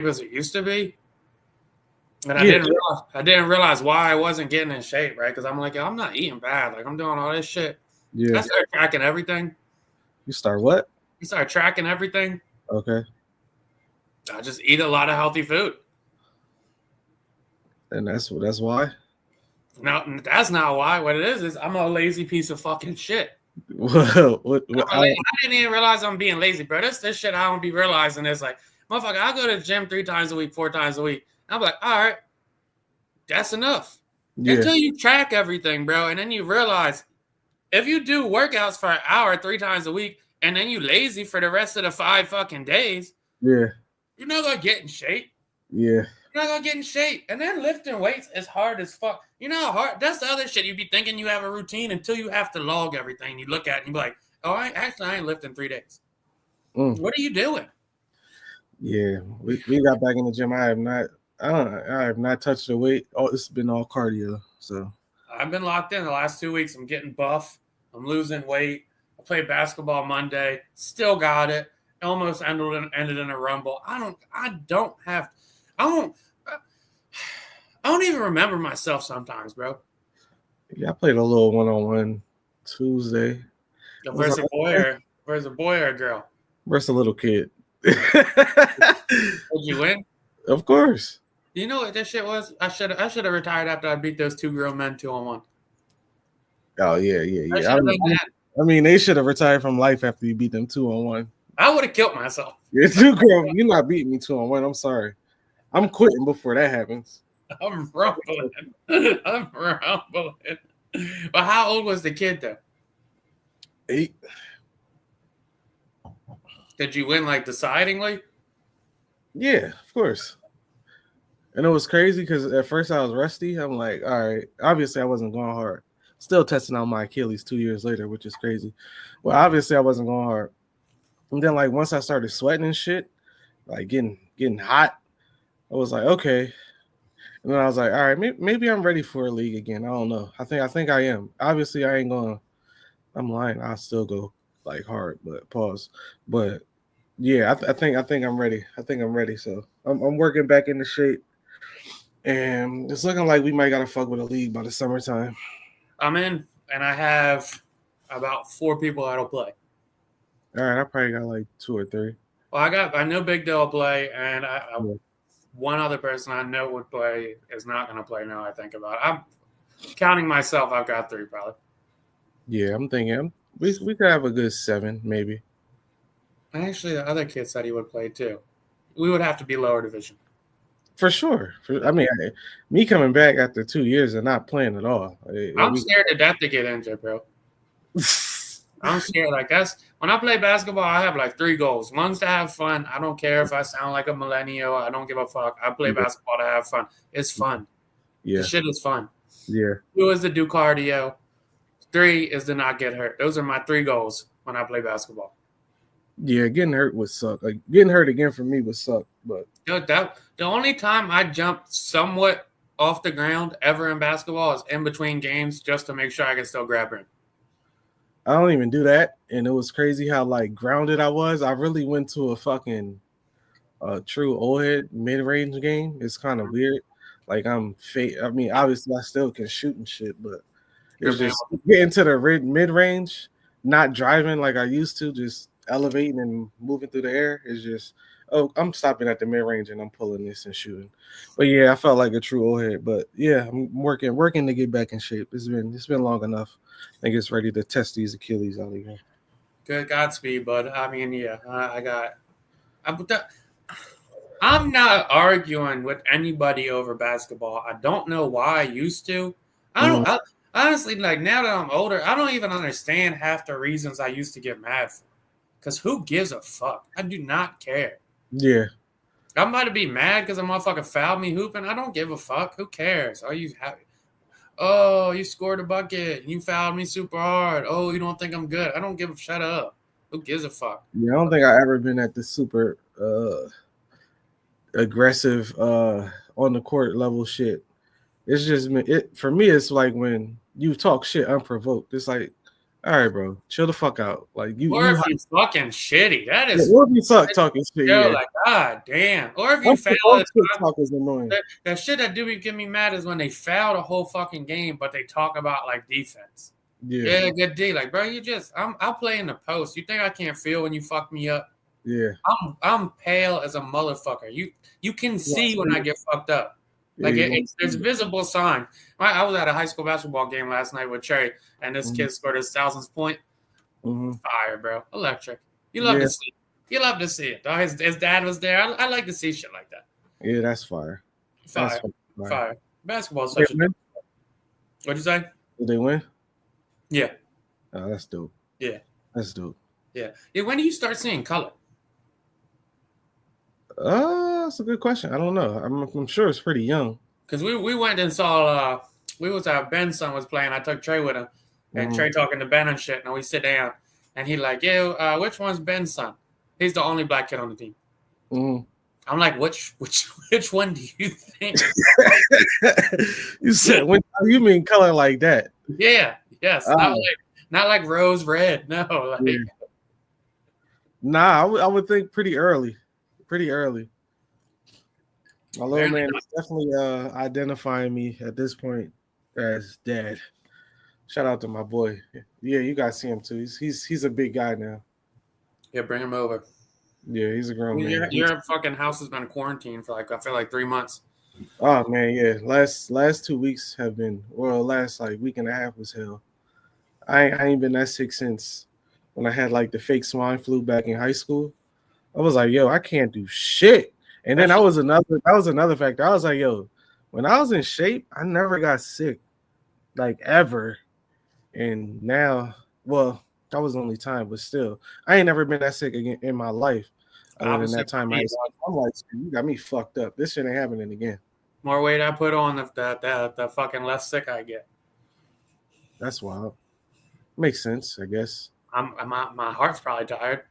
as it used to be. And Yeah. I didn't realize why I wasn't getting in shape, right? Because I'm like, I'm not eating bad. Like I'm doing all this shit. Yeah. I started tracking everything. You start what? You start tracking everything. Okay. I just eat a lot of healthy food. And that's why. No, that's not why. What it is I'm a lazy piece of fucking shit. what I didn't even realize I'm being lazy, bro. This shit I don't be realizing is like, motherfucker, I go to the gym 3 times a week, 4 times a week. I'm like, all right, that's enough. Yeah. Until you track everything, bro, and then you realize if you do workouts for an hour 3 times a week, and then you lazy for the rest of the 5 fucking days, yeah, you're not gonna get in shape. Yeah. You're not gonna get in shape. And then lifting weights is hard as fuck. You know how hard that's the other shit. You be thinking you have a routine until you have to log everything. You look at it and you be like, oh, I ain't lifting 3 days. What are you doing? Yeah, we got back in the gym. I have not touched the weight. Oh, it's been all cardio. So I've been locked in the last 2 weeks. I'm getting buff. I'm losing weight. I played basketball Monday. Still got it. Almost ended in a rumble. I don't even remember myself sometimes, bro. Yeah, I played a little one-on-one Tuesday. Where's a boy or a girl? Where's a little kid? Did you win? Of course. You know what this shit was? I should have retired after I beat those 2 grown men 2-on-1. Oh yeah. I mean, they should have retired from life after you beat them 2-on-1. I would have killed myself. You're too grown. You're not beating me 2-on-1. I'm sorry. I'm quitting before that happens. I'm rumbling. But how old was the kid though? 8. Did you win like decidingly? Yeah, of course. And it was crazy because at first I was rusty. I'm like, all right. Obviously, I wasn't going hard. Still testing out my Achilles 2 years later, which is crazy. Well, obviously, I wasn't going hard. And then, like, once I started sweating and shit, like getting hot, I was like, okay. And then I was like, all right, maybe I'm ready for a league again. I don't know. I think I am. Obviously, I ain't going. I'm lying. I'll still go like hard, but pause. But yeah, I think I'm ready. I think I'm ready. So I'm working back into shape, and it's looking like we might gotta fuck with a league by the summertime. I'm in, and I have about 4 people that'll play. All right, I probably got like 2 or 3. Well, I know Big Dill will play, and one other person I know would play is not going to play now I think about it. I'm counting myself. I've got 3 probably. Yeah, I'm thinking we could have a good 7 maybe. And actually, the other kid said he would play too. We would have to be lower division. For sure. I mean, me coming back after 2 years and not playing at all. I'm scared to death to get injured, bro. I'm scared. Like when I play basketball, I have like 3 goals. One's to have fun. I don't care if I sound like a millennial. I don't give a fuck. I play basketball to have fun. It's fun. Yeah. The shit is fun. Yeah. 2 is to do cardio. 3 is to not get hurt. Those are my 3 goals when I play basketball. Yeah, getting hurt would suck. Like getting hurt again for me would suck. But the only time I jumped somewhat off the ground ever in basketball is in between games just to make sure I can still grab rim. I don't even do that, and it was crazy how like grounded I was. I really went to a fucking true old head mid-range game. It's kind of weird. Like I'm fake. I mean, obviously I still can shoot and shit, but it's just getting to the mid-range, not driving like I used to, just elevating and moving through the air is just, oh, I'm stopping at the mid-range and I'm pulling this and shooting. But yeah, I felt like a true old head. But yeah, I'm working to get back in shape. It's been long enough. I think it's ready to test these Achilles out again. Good Godspeed, bud. I mean, yeah, I'm not arguing with anybody over basketball. I don't know why I used to. Honestly, like now that I'm older, I don't even understand half the reasons I used to get mad for. Because who gives a fuck? I do not care. Yeah. I'm about to be mad because a motherfucker fouled me hooping. I don't give a fuck. Who cares? Are you happy? Oh, you scored a bucket. You fouled me super hard. Oh, you don't think I'm good. I don't give a shut up. Who gives a fuck? Yeah, I don't think I ever been at the super aggressive on the court level shit. It's just it for me. It's like when you talk shit unprovoked. It's like All right, bro, chill the fuck out. Like Or if you fucking shitty, that is or if you suck talking shit. yo, Yeah, like god damn. Or if you that's fail the at shit talk is annoying. that shit that do get me mad is when they foul the whole fucking game, but they talk about like defense. Yeah, good D. Like, bro, I'll play in the post. You think I can't feel when you fuck me up? Yeah, I'm pale as a motherfucker. You can see when I get fucked up. Like there's visible sign. I was at a high school basketball game last night with Cherry, and this kid scored his 1000th point. Fire, bro, electric. You love to see it. You love to see it. His dad was there. I like to see shit like that. Yeah, that's fire. Fire. Basketball is such a. What'd you say? Did they win? Yeah. Oh, that's dope. Yeah. That's dope. Yeah. When do you start seeing color? That's a good question. I don't know. I'm sure it's pretty young. Because we went and saw we was at Ben's son was playing. I took Trey with him, and Trey talking to Ben and shit. And we sit down, and he like, yeah, which one's Ben's son? He's the only black kid on the team. I'm like, which one do you think? You said when you mean color like that? Yeah. Yes. Not like rose red. No. Like, Nah, I would think pretty early. Pretty early. My little man is definitely identifying me at this point as dad. Shout out to my boy. Yeah, you guys see him too. He's a big guy now. Yeah, bring him over. Yeah, he's a grown man. Your fucking house has been quarantined for I feel like 3 months. Oh man, yeah. Last 2 weeks have been last like week and a half was hell. I ain't been that sick since when I had like the fake swine flu back in high school. I was like, yo, I can't do shit. And then that was another factor. I was like, yo, when I was in shape, I never got sick, like ever. And now, well, that was the only time, but still, I ain't never been that sick again in my life. Other than that time, I'm like, you got me fucked up. This shit ain't happening again. More weight I put on, the fucking less sick I get. That's wild. Makes sense, I guess. My heart's probably tired.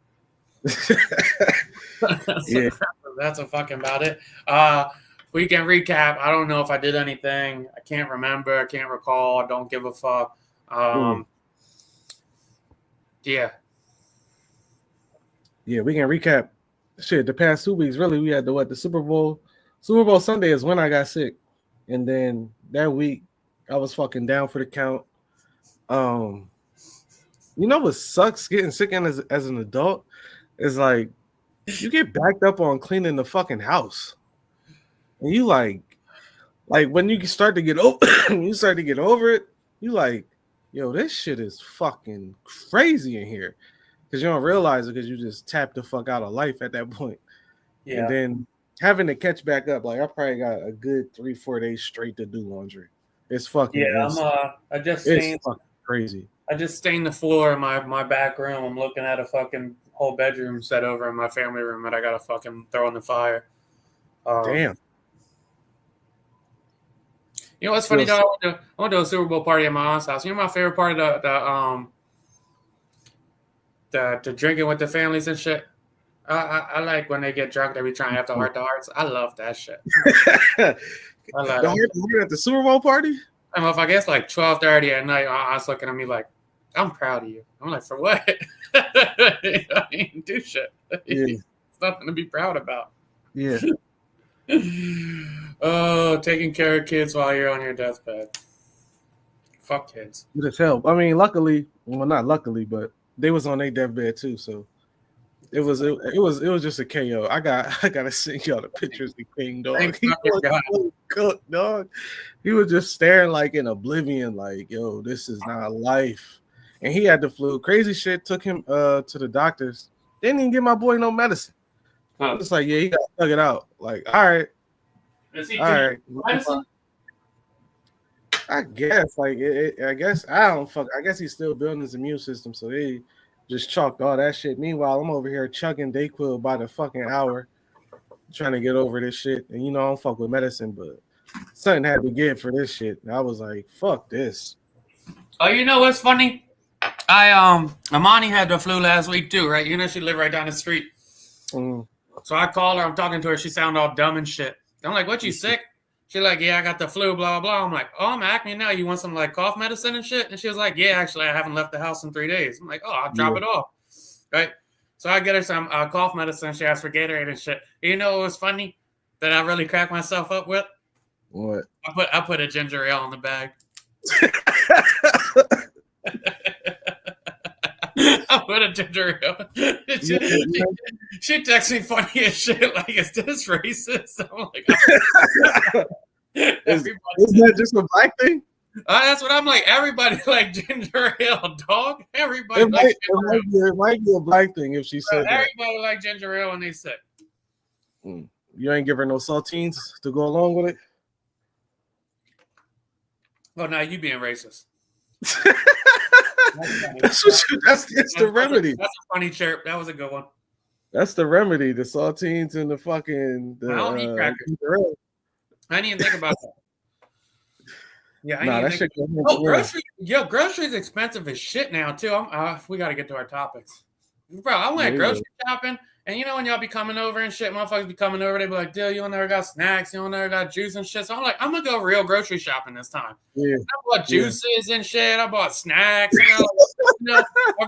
Yeah, that's a fucking about it. We can recap. I don't know if I did anything. I can't remember. I can't recall. I don't give a fuck. Yeah, we can recap. Shit, the past 2 weeks, really, we had the Super Bowl. Super Bowl Sunday is when I got sick, and then that week I was fucking down for the count. You know what sucks getting sick as an adult is like you get backed up on cleaning the fucking house, and you like when you start to get over it, you like, yo, this shit is fucking crazy in here, because you don't realize it because you just tap the fuck out of life at that point. Yeah. And then having to catch back up, like I probably got a good 3-4 days straight to do laundry. It's fucking fucking crazy. I just stained the floor in my back room. I'm looking at a fucking whole bedroom set over in my family room that I gotta fucking throw in the fire. Damn. You know what's funny though? I went to a Super Bowl party at my aunt's house. You know my favorite part of the drinking with the families and shit. I like when they get drunk, they be trying to have the heart to hearts. I love that shit. I love that. At the Super Bowl party? I don't know if I guess like 12:30 at night, I was looking at me like, I'm proud of you. I'm like, for what? I didn't do shit. Yeah. It's nothing to be proud about. Yeah. Oh, taking care of kids while you're on your deathbed. Fuck kids. Just help. I mean, luckily, well, not luckily, but they was on their deathbed too, so it was just a KO. I gotta send y'all the pictures of King, dog. He was so cooked, dog. He was just staring like in oblivion, like, yo, this is not life. And he had the flu. Crazy shit. Took him to the doctors. Didn't even give my boy no medicine. It's like, yeah, he gotta thug it out. Like, all right. Is he medicine? I guess, I guess he's still building his immune system, so they just chalked all that shit. Meanwhile, I'm over here chugging Dayquil by the fucking hour, trying to get over this shit. And I don't fuck with medicine, but something had to give for this shit. And I was like, fuck this. Oh, you know what's funny? Amani had the flu last week too, right? She lived right down the street. So I called her. I'm talking to her. She sounded all dumb and shit. I'm like, what, you sick? She like, yeah, I got the flu, blah, blah. I'm like, oh, I'm acne now. You want some like cough medicine and shit? And she was like, yeah, actually, I haven't left the house in 3 days. I'm like, oh, I'll drop it off. Right. So I get her some cough medicine. She asked for Gatorade and shit. You know what was funny that I really cracked myself up with? What? I put a ginger ale in the bag. I put a ginger ale. She texts me funny as shit. Like, is this racist? I'm like, isn't that just a black thing? That's what I'm like. Everybody like ginger ale, dog. Everybody it might be a black thing if she said that. Everybody like ginger ale when they sick. You ain't give her no saltines to go along with it? Well, now you being racist. That's the remedy. That's a funny chirp. That was a good one. That's the remedy. The saltines and the fucking. I don't eat crackers. I didn't even think about that. Yeah, groceries expensive as shit now too. We got to get to our topics, bro. I went grocery shopping, and you know when y'all be coming over and shit, motherfuckers be coming over. They be like, "Dude, you don't never got snacks, you don't never got juice and shit." So I'm like, I'm gonna go real grocery shopping this time. Yeah, I bought juices and shit. I bought snacks. I've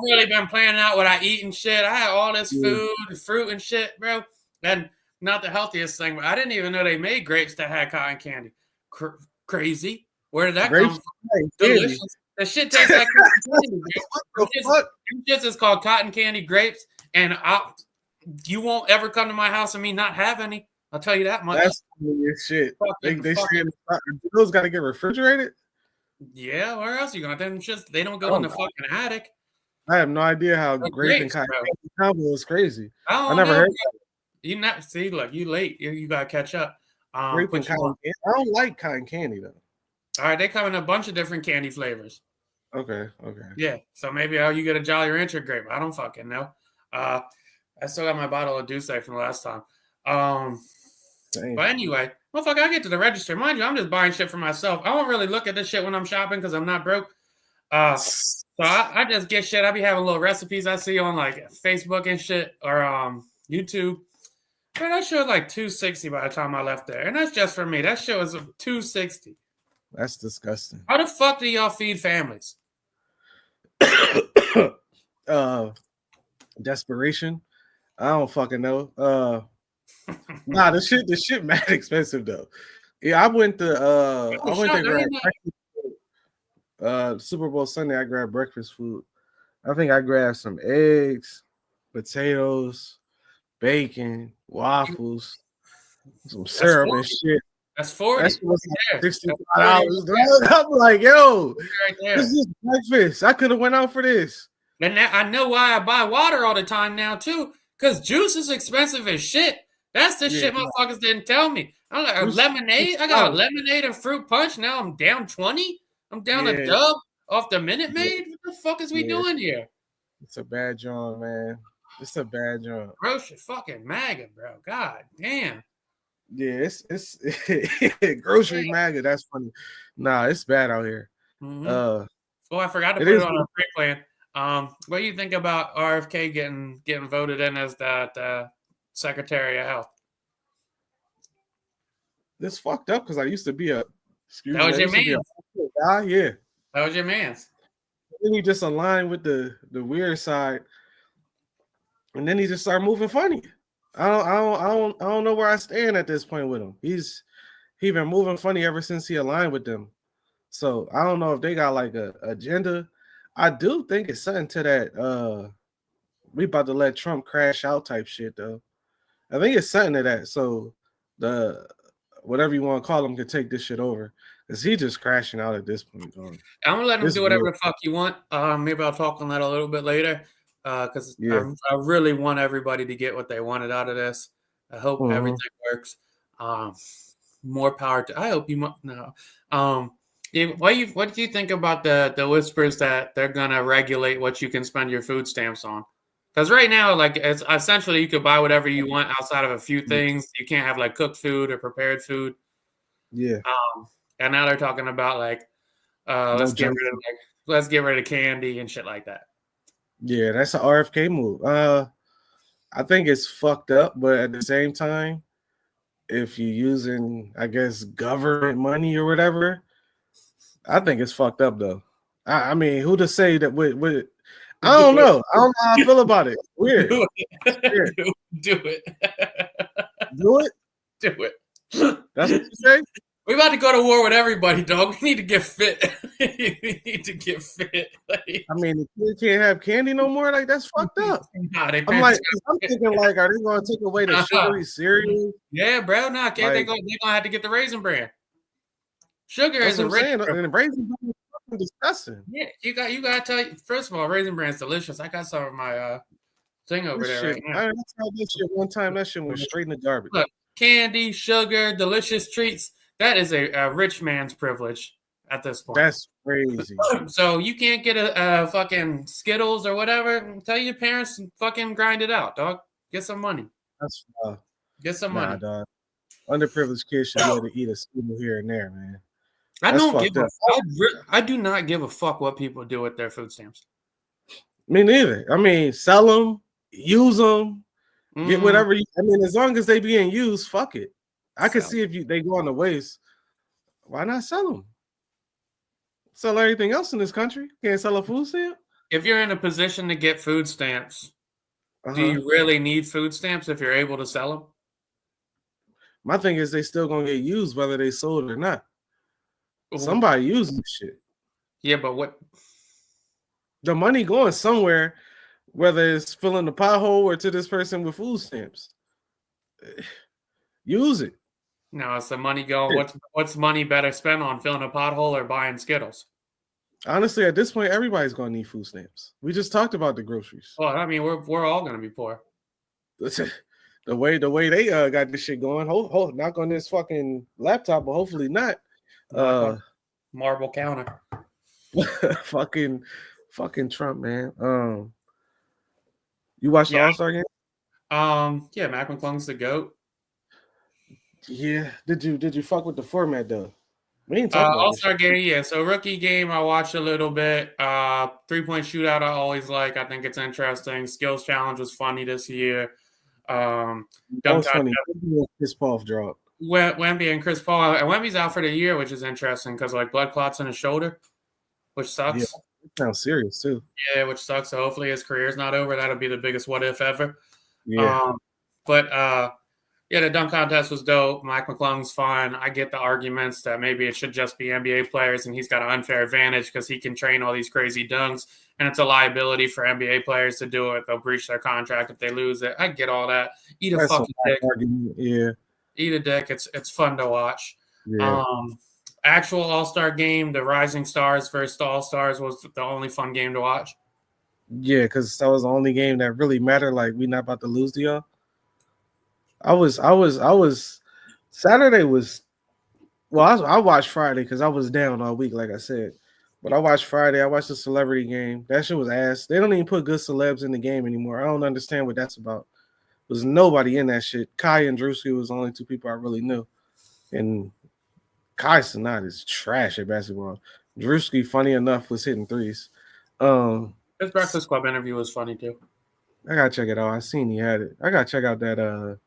really been planning out what I eat and shit. I had all this food, fruit and shit, bro. And not the healthiest thing, but I didn't even know they made grapes that had cotton candy. Crazy. Where did that come from? Delicious. The shit tastes like cotton candy. What the fuck? This is called cotton candy grapes, and you won't ever come to my house and me not have any. I'll tell you that much. That's weird shit. Those got to get refrigerated. Yeah, where else are you going? Them just they don't go in the fucking attic. I have no idea how grape and cotton candy combo is crazy. I never heard that. You not see? Look, you late. You gotta catch up. Grape and cotton candy. I don't like cotton candy though. All right, they come in a bunch of different candy flavors. Okay. Yeah, so maybe you get a Jolly Rancher grape. I don't fucking know. I still got my bottle of Douce from last time. But anyway, motherfucker, I get to the register. Mind you, I'm just buying shit for myself. I don't really look at this shit when I'm shopping because I'm not broke. So I just get shit. I be having little recipes I see on like Facebook and shit or YouTube. Man, that shit was like $2.60 by the time I left there. And that's just for me. That shit was $2.60. That's disgusting. How the fuck do y'all feed families? Desperation. I don't fucking know. Nah, the shit mad expensive though. Yeah, I went to grab Super Bowl Sunday. I grabbed breakfast food. I think I grabbed some eggs, potatoes, bacon, waffles, some syrup and shit. That's 40. That's $65. I'm like, yo, this is breakfast. I could have went out for this. And I know why I buy water all the time now too, because juice is expensive as shit. That's the shit motherfuckers didn't tell me. I'm like, lemonade. I got a lemonade and fruit punch. Now I'm down 20. I'm down a dub off the Minute Maid. What the fuck is we doing here? It's a bad joint, man. It's a bad joint. Grocery fucking MAGA, bro. God damn. Yeah, it's grocery MAGA. That's funny. Nah, it's bad out here. Mm-hmm. I forgot to put it on our free plan. What do you think about RFK getting voted in as the Secretary of Health? This fucked up because I used to be a. That was your man. Yeah. That was your man's. Then he just aligned with the weird side, and then he just started moving funny. I don't know where I stand at this point with him. He been moving funny ever since he aligned with them. So I don't know if they got like a agenda. I do think it's something to that. We about to let Trump crash out type shit though. I think it's something to that. So the whatever you want to call him can take this shit over. Is he just crashing out at this point? I'm gonna let him do whatever the fuck you want. Maybe I'll talk on that a little bit later. Because I really want everybody to get what they wanted out of this. I hope everything works. More power to. I hope you. No. What do you think about the whispers that they're gonna regulate what you can spend your food stamps on? Because right now, like, it's essentially you could buy whatever you want outside of a few things. You can't have like cooked food or prepared food. Yeah. And now they're talking about like, let's get rid of candy and shit like that. Yeah, that's an RFK move. I think it's fucked up, but at the same time, if you're using, I guess, government money or whatever, I think it's fucked up though. I mean, who to say that with I don't Do know. I don't know how I feel about it. Weird. do it. Weird. Do it. Do it. Do it. That's what you say? We're about to go to war with everybody, dog. We need to get fit. We need to get fit. Like, I mean, the kid can't have candy no more. Like that's fucked up. nah, they I'm thinking like, are they going to take away the sugary cereal? yeah, bro. Nah, Like, they're gonna have to get the Raisin Bran. Sugar that's is a what I'm rich. saying. And the raisins are fucking disgusting. Yeah, you got to tell you. First of all, Raisin Bran's delicious. I got some of my thing over This there shit, right now. I tried this shit one time. That shit went straight in the garbage. Look, candy, sugar, delicious treats. That is a rich man's privilege at this point. That's crazy. So you can't get a fucking Skittles or whatever. Tell your parents and fucking grind it out, dog. Get some money. That's Get some nah, money. dog. Underprivileged kids should be able to eat a Skittle here and there, man. I That's don't fucked give up. I do not give a fuck what people do with their food stamps. Me neither. I mean, sell them, use them, get whatever. I mean, as long as they being used, fuck it. I can see if they go on the waste. Why not sell them? Sell everything else in this country. Can't sell a food stamp. If you're in a position to get food stamps, do you really need food stamps if you're able to sell them? My thing is they still gonna get used whether they sold it or not. Somebody using this shit. Yeah, but what? The money going somewhere, whether it's filling the pothole or to this person with food stamps. Use it. No, it's the money going. What's money better spent on, filling a pothole or buying Skittles? Honestly, at this point, everybody's gonna need food stamps. We just talked about the groceries. Well, I mean, we're all gonna be poor. The way they got this shit going. Knock on this fucking laptop, but hopefully not. Marble counter. fucking Trump, man. You watched the All-Star game? Yeah, Mac McClung's the GOAT. Yeah. Did you fuck with the format though? We ain't talking about All-Star game, yeah. So rookie game, I watched a little bit. 3-point shootout, I always like. I think it's interesting. Skills challenge was funny this year. That was funny. Chris Paul dropped. Wemby and Chris Paul. And Wemby's out for the year, which is interesting because like blood clots in his shoulder, which sucks. Yeah, it sounds serious too. Yeah, which sucks. So hopefully his career's not over. That'll be the biggest what if ever. Yeah. Yeah, the dunk contest was dope. Mike McClung's fine. I get the arguments that maybe it should just be NBA players and he's got an unfair advantage because he can train all these crazy dunks and it's a liability for NBA players to do it. They'll breach their contract if they lose it. I get all that. Eat a fucking dick. Yeah. Eat a dick. It's fun to watch. Yeah. Actual All-Star game, the Rising Stars versus the All-Stars was the only fun game to watch. Yeah, because that was the only game that really mattered. Like, we not about to lose to y'all. I was Saturday was I watched Friday because I was down all week, like I said. But I watched Friday. I watched the celebrity game. That shit was ass. They don't even put good celebs in the game anymore. I don't understand what that's about. There's nobody in that shit. Kai and Drewski was the only two people I really knew. And Kai Cenat is trash at basketball. Drewski, funny enough, was hitting threes. His Breakfast Club interview was funny too. I gotta check it out. I seen he had it. I gotta check out that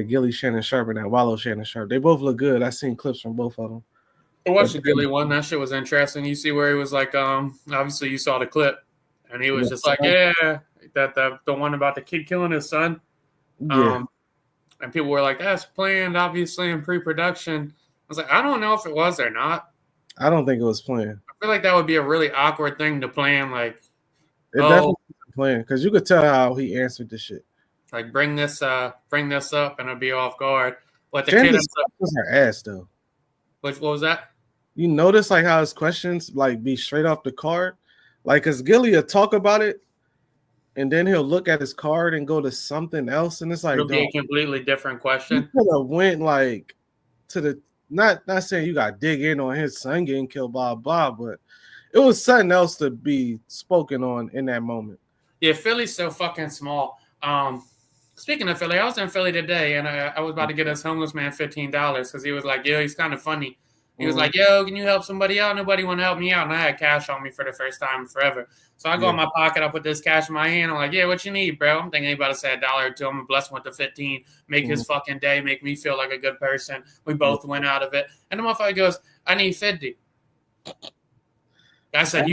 Gilly Shannon Sharp and that Wallow Shannon Sharp. They both look good. I seen clips from both of them. I watched the Gilly one. That shit was interesting. You see where he was like, obviously you saw the clip, and he was just like, yeah, that the one about the kid killing his son. Yeah. And people were like, that's planned, obviously, in pre-production. I was like, I don't know if it was or not. I don't think it was planned. I feel like that would be a really awkward thing to plan. Like, it definitely wasn't planned because you could tell how he answered the shit. Like, bring this up, and it'll be off guard. But the Shannon kid was her ass though. What was that? You notice like how his questions like be straight off the card, like because Gilly will talk about it, and then he'll look at his card and go to something else, and it's like it'll be a completely different question. He could have went like to the not saying you got to dig in on his son getting killed, blah blah, but it was something else to be spoken on in that moment. Yeah, Philly's so fucking small. Speaking of Philly, I was in Philly today, and I was about to get this homeless man $15 because he was like, yeah, he's kind of funny. He was like, yo, can you help somebody out? Nobody want to help me out. And I had cash on me for the first time forever. So I go in my pocket, I put this cash in my hand. I'm like, yeah, what you need, bro? I'm thinking anybody said $1 or $2. I'm going to bless him with the 15, make his fucking day, make me feel like a good person. We both went out of it. And the motherfucker goes, I need 50. I said,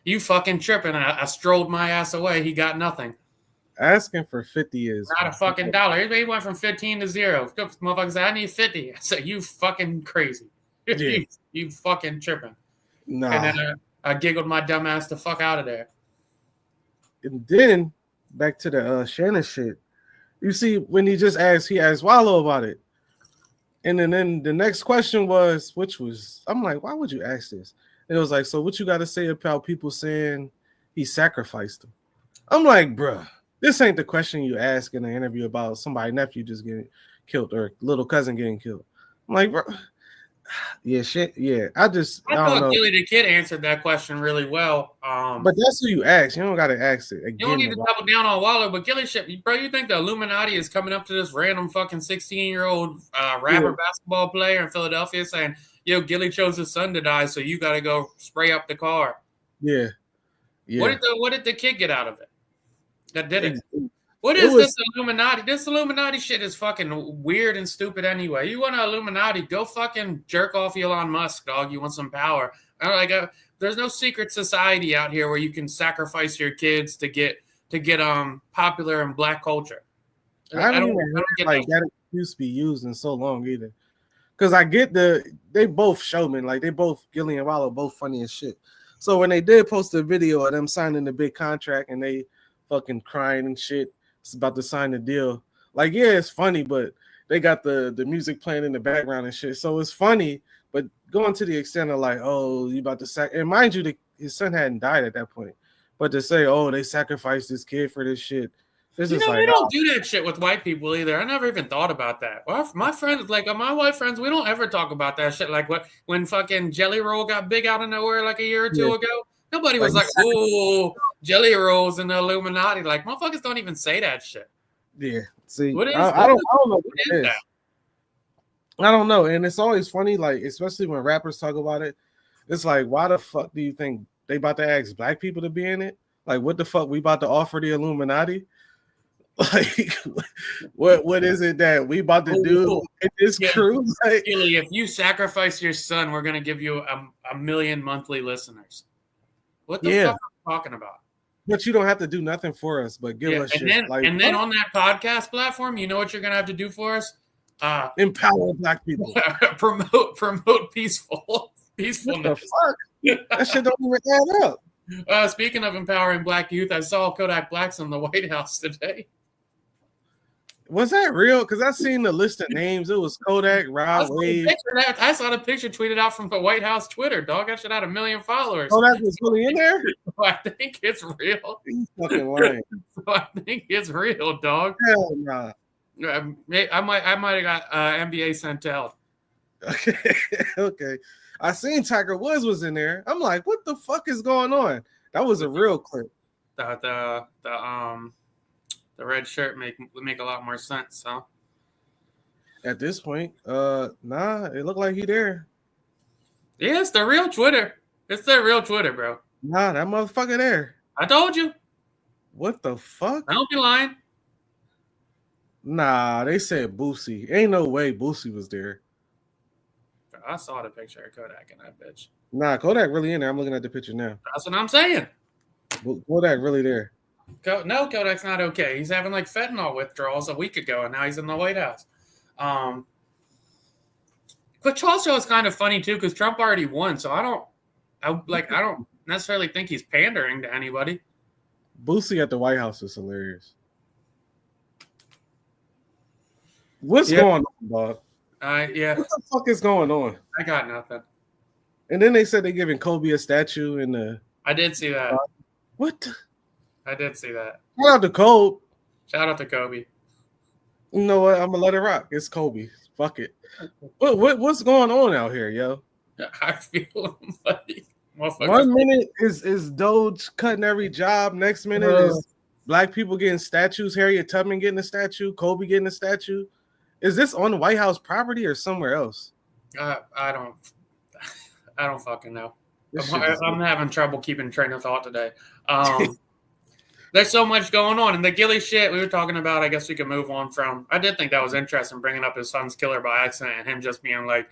you fucking tripping. And I strolled my ass away. He got nothing. Asking for 50 is not a fucking dollar. He went from 15 to 0. Motherfucker said, I need 50. I said, you fucking crazy. Yeah. you fucking tripping. Nah. And then I giggled my dumb ass the fuck out of there. And then back to the Shannon shit. You see, when he asked Wallow about it. And then the next question was, I'm like, why would you ask this? And it was like, so what you got to say about people saying he sacrificed them? I'm like, bruh, this ain't the question you ask in an interview about somebody's nephew just getting killed or little cousin getting killed. I'm like, bro, yeah, shit, yeah. I don't know. Gilly the Kid answered that question really well. But that's who you ask. You don't got to ask it again. You don't need to double down on Waller, but Gilly shit, bro. You think the Illuminati is coming up to this random fucking 16-year-old rapper basketball player in Philadelphia saying, yo, Gilly chose his son to die, so you got to go spray up the car? Yeah. What did the kid get out of it? That did it. What is this Illuminati? This Illuminati shit is fucking weird and stupid anyway. You want an Illuminati? Go fucking jerk off Elon Musk, dog. You want some power? There's no secret society out here where you can sacrifice your kids to get popular in black culture. I don't get like that excuse be used in so long either. Because I get they both showmen, like they both Gilly and Wallow both funny as shit. So when they did post a video of them signing the big contract and they fucking crying and shit, it's about to sign the deal. Like, yeah, it's funny, but they got the music playing in the background and shit. So it's funny, but going to the extent of like, oh, you about to sack. And mind you, his son hadn't died at that point. But to say, oh, they sacrificed this kid for this shit. We don't do that shit with white people either. I never even thought about that. Well, my friends, like my white friends, we don't ever talk about that shit. Like when fucking Jelly Roll got big out of nowhere like a year or two ago. Nobody was like, oh, Jelly Rolls and the Illuminati. Like, motherfuckers don't even say that shit. Yeah. See, I don't know what it is. I don't know. And it's always funny, like, especially when rappers talk about it. It's like, why the fuck do you think they about to ask black people to be in it? Like, what the fuck we about to offer the Illuminati? Like, what is it that we about to do in this crew? Like, if you sacrifice your son, we're going to give you a million monthly listeners. What the fuck are you talking about? But you don't have to do nothing for us, but give us shit. Then on that podcast platform, you know what you're gonna have to do for us? Empower black people. promote peacefulness. What the fuck? That shit don't even add up. Speaking of empowering black youth, I saw Kodak Black's in the White House today. Was that real? Because I seen the list of names. It was Kodak, Rod Wave. I saw the picture tweeted out from the White House Twitter, dog. That should have 1 million followers. Kodak was really in there? So I think it's real. He's fucking lying. So I think it's real, dog. Hell nah. I might have got NBA sent out. Okay. I seen Tiger Woods was in there. I'm like, what the fuck is going on? That was a real clip. The red shirt make a lot more sense, huh? At this point, nah, it looked like he there. Yeah, it's the real Twitter. It's the real Twitter, bro. Nah, that motherfucker there. I told you. What the fuck? I don't be lying. Nah, they said Boosie. Ain't no way Boosie was there. I saw the picture of Kodak in that bitch. Nah, Kodak really in there. I'm looking at the picture now. That's what I'm saying. Kodak really there. No, Kodak's not okay. He's having like fentanyl withdrawals a week ago, and now he's in the White House. But also it's kind of funny too because Trump already won, so I don't necessarily think he's pandering to anybody. Boosie at the White House is hilarious. What's going on, dog? Yeah. What the fuck is going on? I got nothing. And then they said they're giving Kobe a statue in the. I did see that. What? I did see that. Shout out to Kobe. Shout out to Kobe. You know what? I'm gonna let it rock. It's Kobe. Fuck it. What's going on out here, yo? I feel like 1 minute is Doge cutting every job. Next minute is black people getting statues. Harriet Tubman getting a statue. Kobe getting a statue. Is this on the White House property or somewhere else? I don't. I don't fucking know. This shit is- I'm having trouble keeping train of thought today. There's so much going on. And the Gilly shit we were talking about, I guess we could move on from. I did think that was interesting, bringing up his son's killer by accident and him just being like,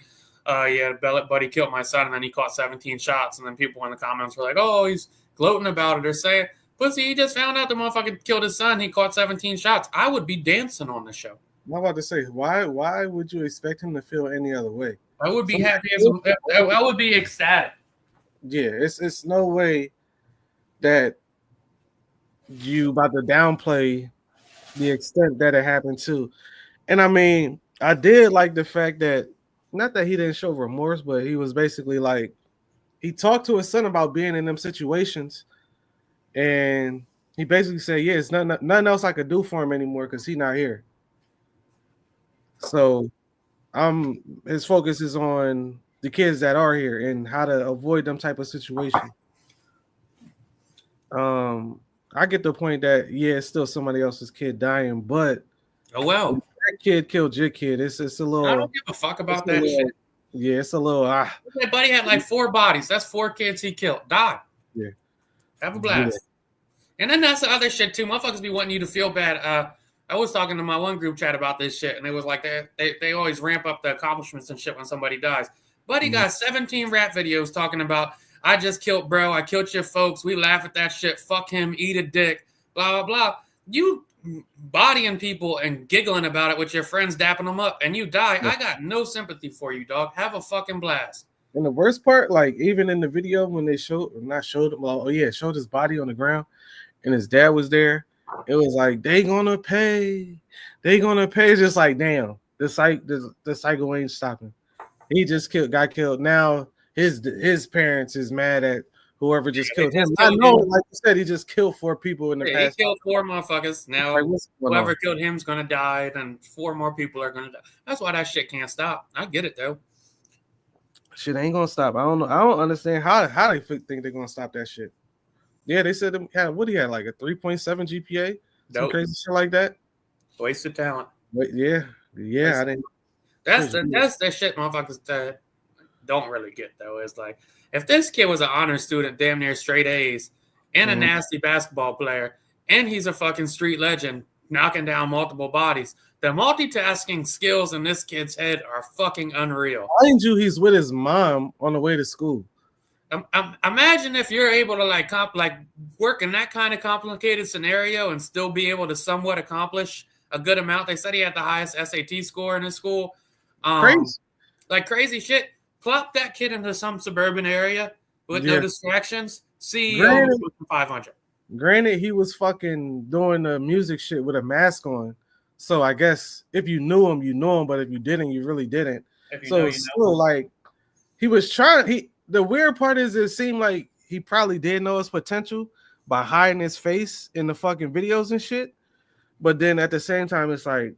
yeah, buddy killed my son, and then he caught 17 shots. And then people in the comments were like, oh, he's gloating about it or saying, pussy, he just found out the motherfucker killed his son. He caught 17 shots. I would be dancing on the show. I'm about to say, why would you expect him to feel any other way? I would be happy. I would be ecstatic. Yeah, it's no way that you about to downplay the extent that it happened to. And I mean, I did like the fact that, not that he didn't show remorse, but he was basically like, he talked to his son about being in them situations, and he basically said, yeah, it's nothing else I could do for him anymore because he's not here. So his focus is on the kids that are here and how to avoid them type of situations. I get the point that, yeah, it's still somebody else's kid dying, but oh well, that kid killed your kid. It's a little. I don't give a fuck about that shit. Yeah, it's a little. My buddy had like 4 bodies. That's 4 kids he killed. Died. Yeah. Have a blast. Yeah. And then that's the other shit too. Motherfuckers be wanting you to feel bad. I was talking to my one group chat about this shit, and it was like they always ramp up the accomplishments and shit when somebody dies. Buddy got 17 rap videos talking about, I just killed bro, I killed your folks, we laugh at that shit, fuck him, eat a dick, blah, blah, blah. You bodying people and giggling about it with your friends, dapping them up, and you die. Yeah. I got no sympathy for you, dog. Have a fucking blast. And the worst part, like, even in the video when they showed his body on the ground and his dad was there, it was like, they gonna pay. It's just like, damn, the cycle ain't stopping. He just got killed. Now his parents is mad at whoever just killed him. I know, like you said, he just killed 4 people in the past. He killed 4 motherfuckers. Now whoever killed him's gonna die, and 4 more people are gonna die. That's why that shit can't stop. I get it though. Shit ain't gonna stop. I don't know. I don't understand how they think they're gonna stop that shit. Yeah, they said what he had, like a 3.7 GPA, some crazy shit like that. Wasted talent. But yeah, I didn't. That's the shit motherfuckers that don't really get though. Is like, if this kid was an honor student, damn near straight A's, and a nasty basketball player, and he's a fucking street legend, knocking down multiple bodies, the multitasking skills in this kid's head are fucking unreal. Mind you, he's with his mom on the way to school. Imagine if you're able to like work in that kind of complicated scenario and still be able to somewhat accomplish a good amount. They said he had the highest SAT score in his school. Crazy. Like crazy shit. Plop that kid into some suburban area with no distractions. CEO 500. Granted, he was fucking doing the music shit with a mask on. So I guess if you knew him, you know him. But if you didn't, you really didn't. So it's still like he was trying. The weird part is it seemed like he probably did know his potential by hiding his face in the fucking videos and shit. But then at the same time, it's like,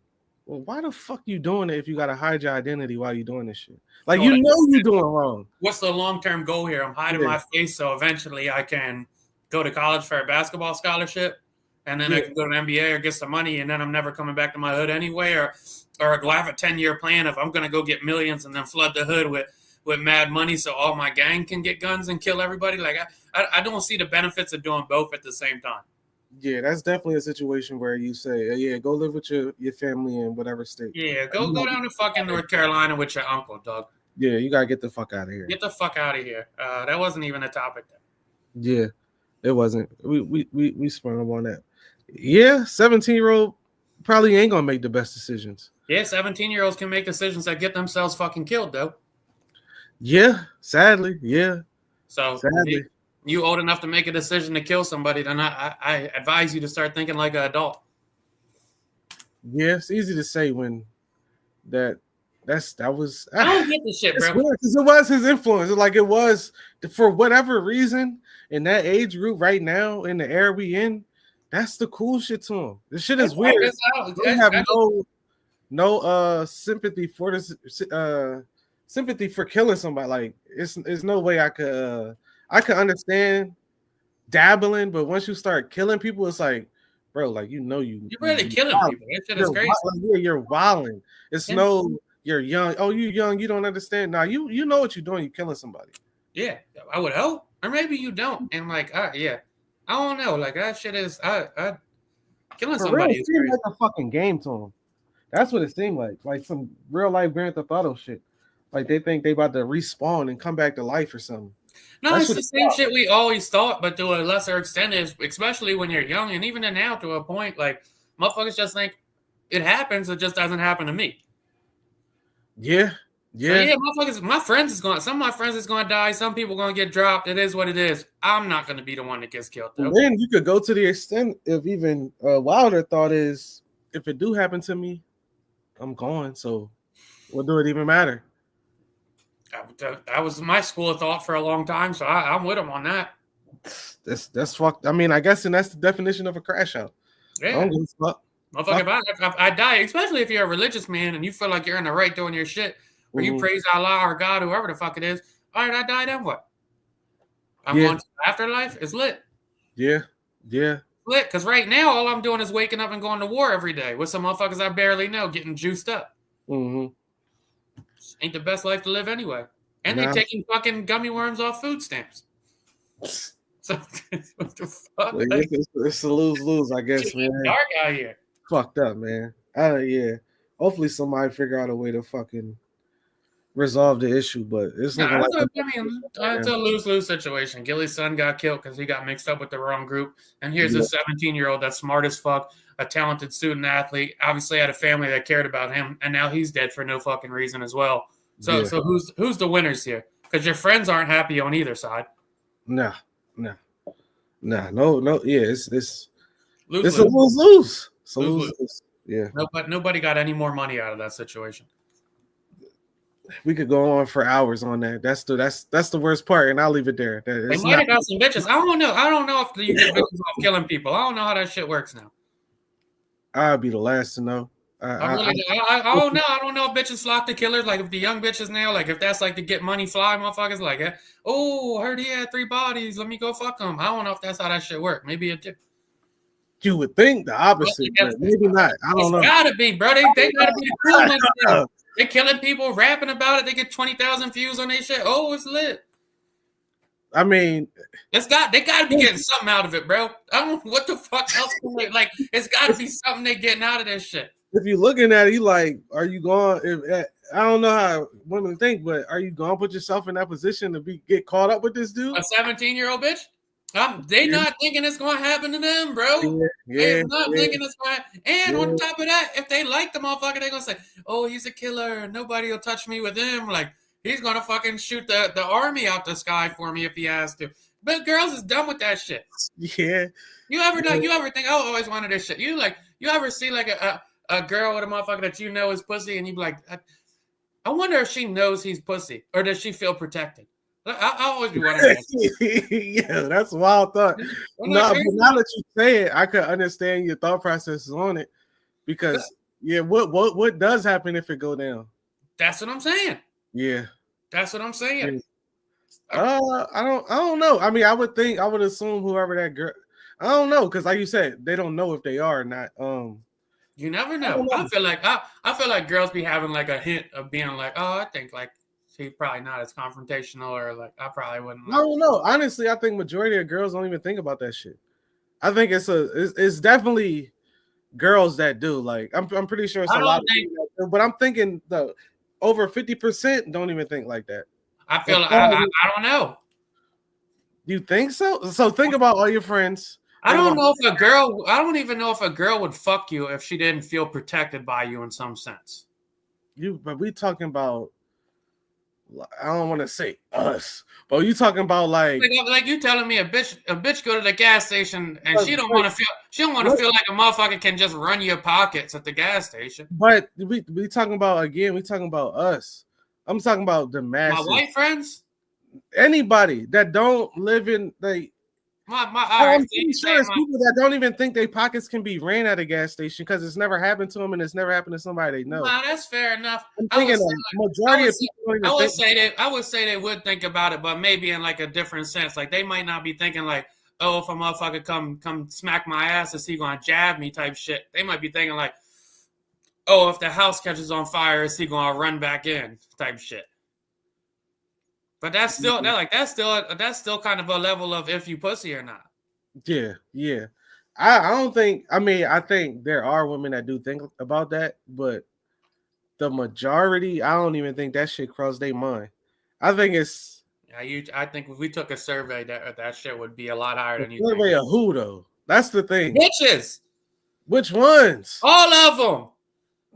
well, why the fuck you doing it if you gotta hide your identity while you're doing this shit? Like, you know you're doing wrong. What's the long-term goal here? I'm hiding my face so eventually I can go to college for a basketball scholarship, and then I can go to an MBA or get some money, and then I'm never coming back to my hood anyway, or do I have a 10-year plan if I'm gonna go get millions and then flood the hood with mad money so all my gang can get guns and kill everybody? Like, I don't see the benefits of doing both at the same time. Yeah, that's definitely a situation where you say, yeah, go live with your family in whatever state. Yeah, go down to fucking North Carolina with your uncle, dog. Yeah, you gotta get the fuck out of here. Get the fuck out of here. That wasn't even a topic there. Yeah, it wasn't. We spun up on that. Yeah, 17-year-old probably ain't gonna make the best decisions. Yeah, 17-year-olds can make decisions that get themselves fucking killed, though. Yeah, sadly, yeah. So sadly. You old enough to make a decision to kill somebody, then I advise you to start thinking like an adult. Yeah, it's easy to say when that was. I don't get this shit, bro. Because it was his influence. Like, it was, for whatever reason, in that age group right now, in the era we in, that's the cool shit to him. This shit is weird. They have no sympathy for this sympathy for killing somebody. Like, it's no way I could understand dabbling, but once you start killing people, it's like, bro, like, you're really killing people. That shit is crazy. You're wilding. It's you're young. Oh, you young, you don't understand. Now you know what you're doing. You're killing somebody. Yeah, I would hope, or maybe you don't. And like, yeah, I don't know. Like that shit is, killing For real, somebody it is seemed crazy. like a fucking game to them. That's what it seemed like some real life Grand Theft Auto shit. Like they think they about to respawn and come back to life or something. No, That it's shit the is same shit we always thought, but to a lesser extent. Is especially when you're young, and even now to a point, like motherfuckers just think it happens. It just doesn't happen to me. yeah, So yeah. yeah, motherfuckers. My friends is going. Some of my friends is going to die. Some people going to get dropped. It is what it is. I'm not going to be the one that gets killed And though. then you could go to the extent of even wilder thought is if it do happen to me, I'm gone. So what do it even matter? That was my school of thought for a long time. So I'm with them on that. That's fucked. I mean, I guess, and that's the definition of a crash out. I Yeah. don't give a fuck. Motherfucker, if I die, especially if you're a religious man and you feel like you're in the right doing your shit, or you Mhm. praise Allah or God, whoever the fuck it is. All right, I died, then what? I'm Yeah, going to the afterlife. It's lit. yeah, yeah. Lit. Because right now, all I'm doing is waking up and going to war every day with some motherfuckers I barely know getting juiced up. Mm-hmm. Ain't the best life to live anyway. And they Nah, taking fucking gummy worms off food stamps. So what the fuck? like, Like, it's a lose-lose, I guess, shit man. dark out here. Fucked up, man. Yeah. Hopefully somebody figure out a way to fucking resolve the issue, but it's No, looking like it's a lose-lose situation. Gilly's son got killed because he got mixed up with the wrong group. And here's a 17-year-old that's smart as fuck, a talented student athlete, obviously had a family that cared about him, and now he's dead for no fucking reason as well. So yeah. so who's the winners here? Because your friends aren't happy on either side. No. Yeah, it's a Lose-lose. lose-lose. It's a Lose-lose. lose-lose. Yeah. Nobody got any more money out of that situation. We could go on for hours on that. That's the worst part, and I'll leave it there. They might have got some bitches. I don't know. I don't know if you get bitches off killing people. I don't know how that shit works now. I'll be the last to know. I don't know. I don't know if bitches flock to killers. Like if the young bitches now, like if that's like to get money fly motherfuckers, like, oh, I heard he had 3 bodies. Let me go fuck him. I don't know if that's how that shit work. Maybe it did. You would think the opposite, but maybe not. I don't know. It's gotta be, bro. They gotta be the cool ones now. They killing people, rapping about it. They get 20,000 views on their shit. Oh, it's lit. I mean, they gotta be getting something out of it, bro. I don't know what the fuck else. Like, it's gotta be something they getting out of this shit. if you're looking at it, you like, are you going? I don't know how women think, but are you going to put yourself in that position to get caught up with this dude? A 17-year-old bitch? They not thinking it's going to happen to them, bro. They're not thinking it's going to. And on top of that, if they like the motherfucker, they're going to say, oh, he's a killer. Nobody will touch me with him. Like, he's going to fucking shoot the army out the sky for me if he has to. But girls is done with that shit. Yeah. You ever think, oh, I always wanted this shit? You ever see like a girl with a motherfucker that you know is pussy and you be like, I wonder if she knows he's pussy or does she feel protected? I always be wondering. Yeah, that's a wild thought. No, but now that you say it, I could understand your thought processes on it because what does happen if it go down? That's what I'm saying. Yeah, that's what I'm saying. I don't know. I mean, I would assume whoever that girl. I don't know because, like you said, they don't know if they are or not. You never know. I feel like girls be having like a hint of being like, oh, I think like she's probably not as confrontational or like I probably wouldn't. I don't know. Honestly, I think majority of girls don't even think about that shit. I think it's definitely girls that do. Like I'm pretty sure it's a lot of people that do, but I'm thinking the over 50% don't even think like that. I feel I don't know. You think so? So think about all your friends. I don't even know if a girl would fuck you if she didn't feel protected by you in some sense. But we talking about, I don't want to say us, but you talking about like you telling me a bitch go to the gas station and she don't want to feel like a motherfucker can just run your pockets at the gas station. But we talking about us. I'm talking about the masses. My white friends, anybody that don't live in like. I'm pretty sure it's people that don't even think their pockets can be ran at a gas station because it's never happened to them and it's never happened to somebody they know. Nah, that's fair enough. I'm thinking majority of people. I would say they would think about it, but maybe in like a different sense. Like they might not be thinking like, oh, if a motherfucker come smack my ass, is he gonna jab me type shit. They might be thinking like, oh, if the house catches on fire, is he gonna run back in type shit. But that's still that's still kind of a level of if you pussy or not. Yeah, yeah. I don't think. I mean, I think there are women that do think about that, but the majority, I don't even think that shit crossed their mind. I think it's Yeah, I think if we took a survey, that shit would be a lot higher a than you think. survey of who though. That's the thing. Bitches, Which ones? all of them.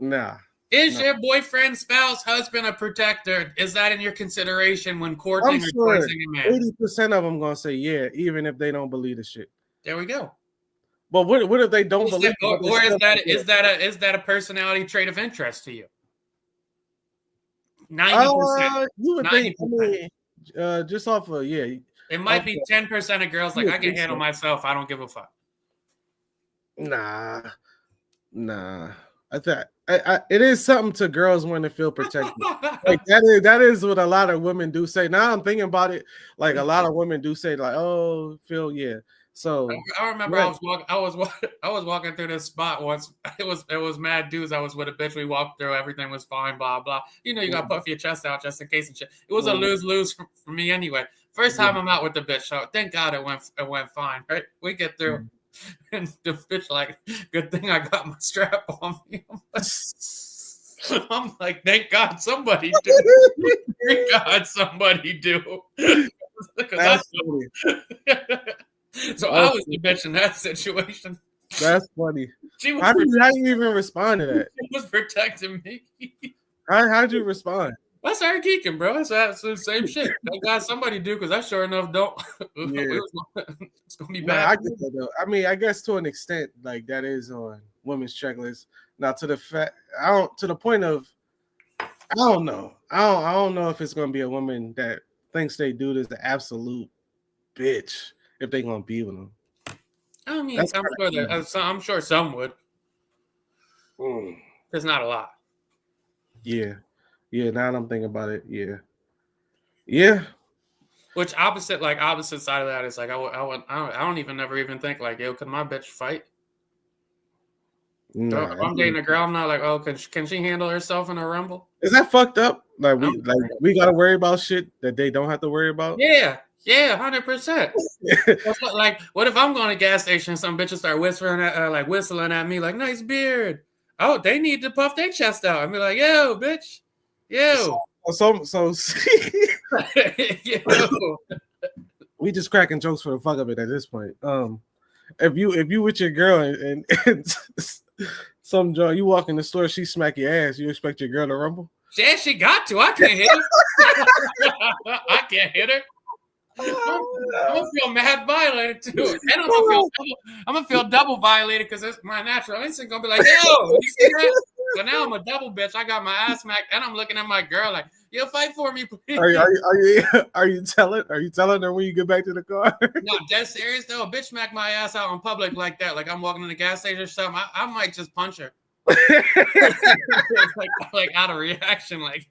Nah. Is No. your boyfriend, spouse, husband a protector? Is that in your consideration when I'm courting or sure choosing a man? 80% of them gonna say yeah, even if they don't believe the shit. There we go. But what if they don't believe? Or is that a personality trait of interest to you? 90%. You would think. I mean, just off of It might be 10% of girls like I can handle myself. I don't give a fuck. Nah. I thought it is something to girls when they feel protected. Like that is what a lot of women do say. Now I'm thinking about it, like a lot of women do say, like, "Oh, Phil, yeah." So I remember I was walking through this spot once. It was mad dudes. I was with a bitch. We walked through. Everything was fine. Blah blah. You know, you got to puff your chest out just in case and shit. It was a lose for me anyway. First time I'm out with the bitch, so thank God it went fine. Right? We get through. And the bitch like, good thing I got my strap on me. I'm like, thank God somebody do. Thank God somebody do. So I was the bitch in that situation. That's funny. How do you even respond to that? She was protecting me. How'd you respond? I started geeking, bro. That's the same shit. Thank God somebody do, because I sure enough don't. Yeah. It's gonna be bad. I get that though. I mean, I guess to an extent, like that is on women's checklist. Now to the point of I don't know. I don't know if it's gonna be a woman that thinks they dude is the absolute bitch if they gonna be with them. I mean, I'm sure some would. There's not a lot. Yeah. Now that I'm thinking about it, yeah. Which opposite side of that is like I don't even never even think like, yo, can my bitch fight? Nah, if I'm dating a girl, I'm not like, oh, can she handle herself in a rumble? Is that fucked up? Like we gotta worry about shit that they don't have to worry about? Yeah, 100%. Like, what if I'm going to gas station and some bitches start whistling at me like, nice beard. Oh, they need to puff their chest out and be like, yo, bitch. Yo. So we just cracking jokes for the fuck of it at this point. If you with your girl and some joint, you walk in the store, she smack your ass, you expect your girl to rumble? Yeah, she got to. I can't hit her. I can't hit her. I'm gonna feel mad violated too. And I'm gonna feel double violated because it's my natural instinct gonna be like, yo, you see that? So now I'm a double bitch. I got my ass smacked, and I'm looking at my girl like, yo, fight for me, please. Are you telling her when you get back to the car? No, dead serious though. A bitch smack my ass out in public like that, like I'm walking in the gas station or something. I might just punch her. like out of reaction, like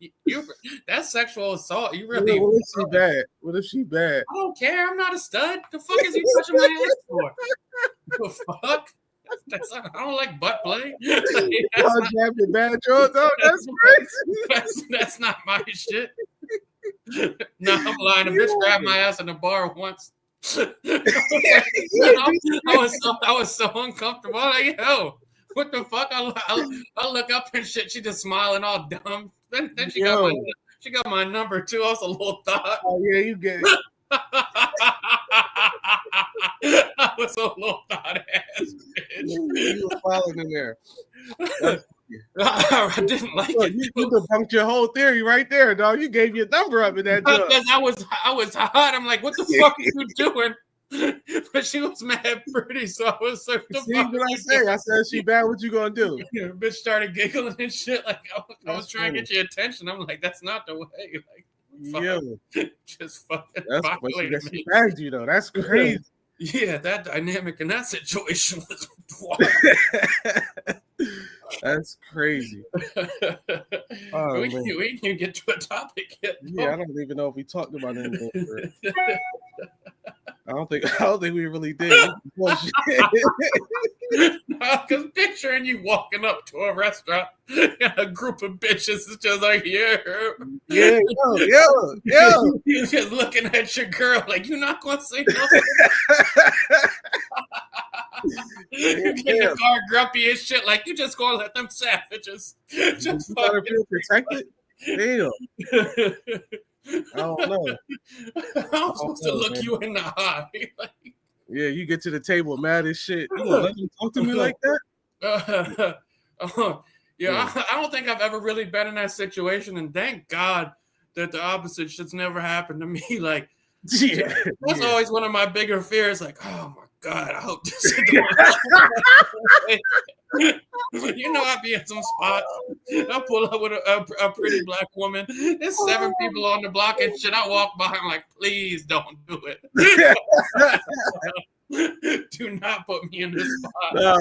that's sexual assault. You really? What if she bad? What if she bad? I don't care. I'm not a stud. The fuck is you touching my ass for? The fuck? I don't like butt play. Bad drugs. Oh, that's crazy. That's not my shit. No, I'm lying. A bitch grabbed my ass in the bar once. I was so uncomfortable. I'm like, yo. What the fuck? I look up and shit. She just smiling all dumb. Then she got my number too. I was a little thought. Oh yeah, you get it. I was a little thought ass bitch. You were following in there. I didn't like it. You debunked your whole theory right there, dog. You gave your number up in that job. Because I was hot. I'm like, what the fuck are you doing? But she was mad pretty, so I was like, I said, she bad, what you gonna do? Bitch started giggling and shit. Like I was trying to get your attention. I'm like, that's not the way. Like, just fucking violated me. She bagged you though. That's crazy. Yeah, that dynamic in that situation was wild. That's crazy. We didn't even get to a topic yet. Yeah, I don't even know if we talked about anything. I don't think we really did. Because picturing you walking up to a restaurant and a group of bitches is just like, yeah. Yeah. You just looking at your girl like, you're not going to say nothing. You get in the car grumpy as shit, like, you just going to let them savages just gotta feel protected. Damn. I don't know. I'm supposed to look you in the eye. Yeah, you get to the table mad as shit. You gonna let them talk to me like that? I don't think I've ever really been in that situation, and thank God that the opposite shit's never happened to me. Like, that's always one of my bigger fears. Like, oh my God, I hope this is you know, I'd be in some spots. I pull up with a pretty black woman. There's 7 people on the block and shit. I walk by and like, please don't do it. Do not put me in this spot. No,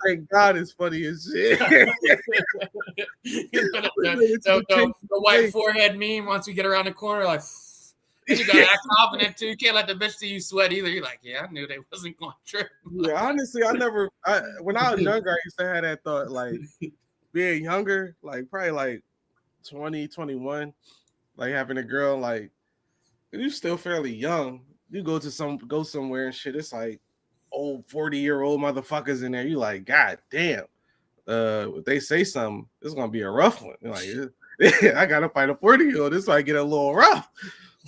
thank God it's funny as shit. The white forehead meme once we get around the corner, like, you gotta act confident too. You can't let the bitch see you sweat either. You're like, yeah, I knew they wasn't going to trip. Yeah, honestly, when I was younger, I used to have that thought, like being younger, like probably like 20, 21, like having a girl, like you're still fairly young. You go somewhere and shit, it's like old 40-year-old motherfuckers in there. You like, God damn. If they say something, it's gonna be a rough one. You're like, I gotta fight a 40-year-old. This might get a little rough.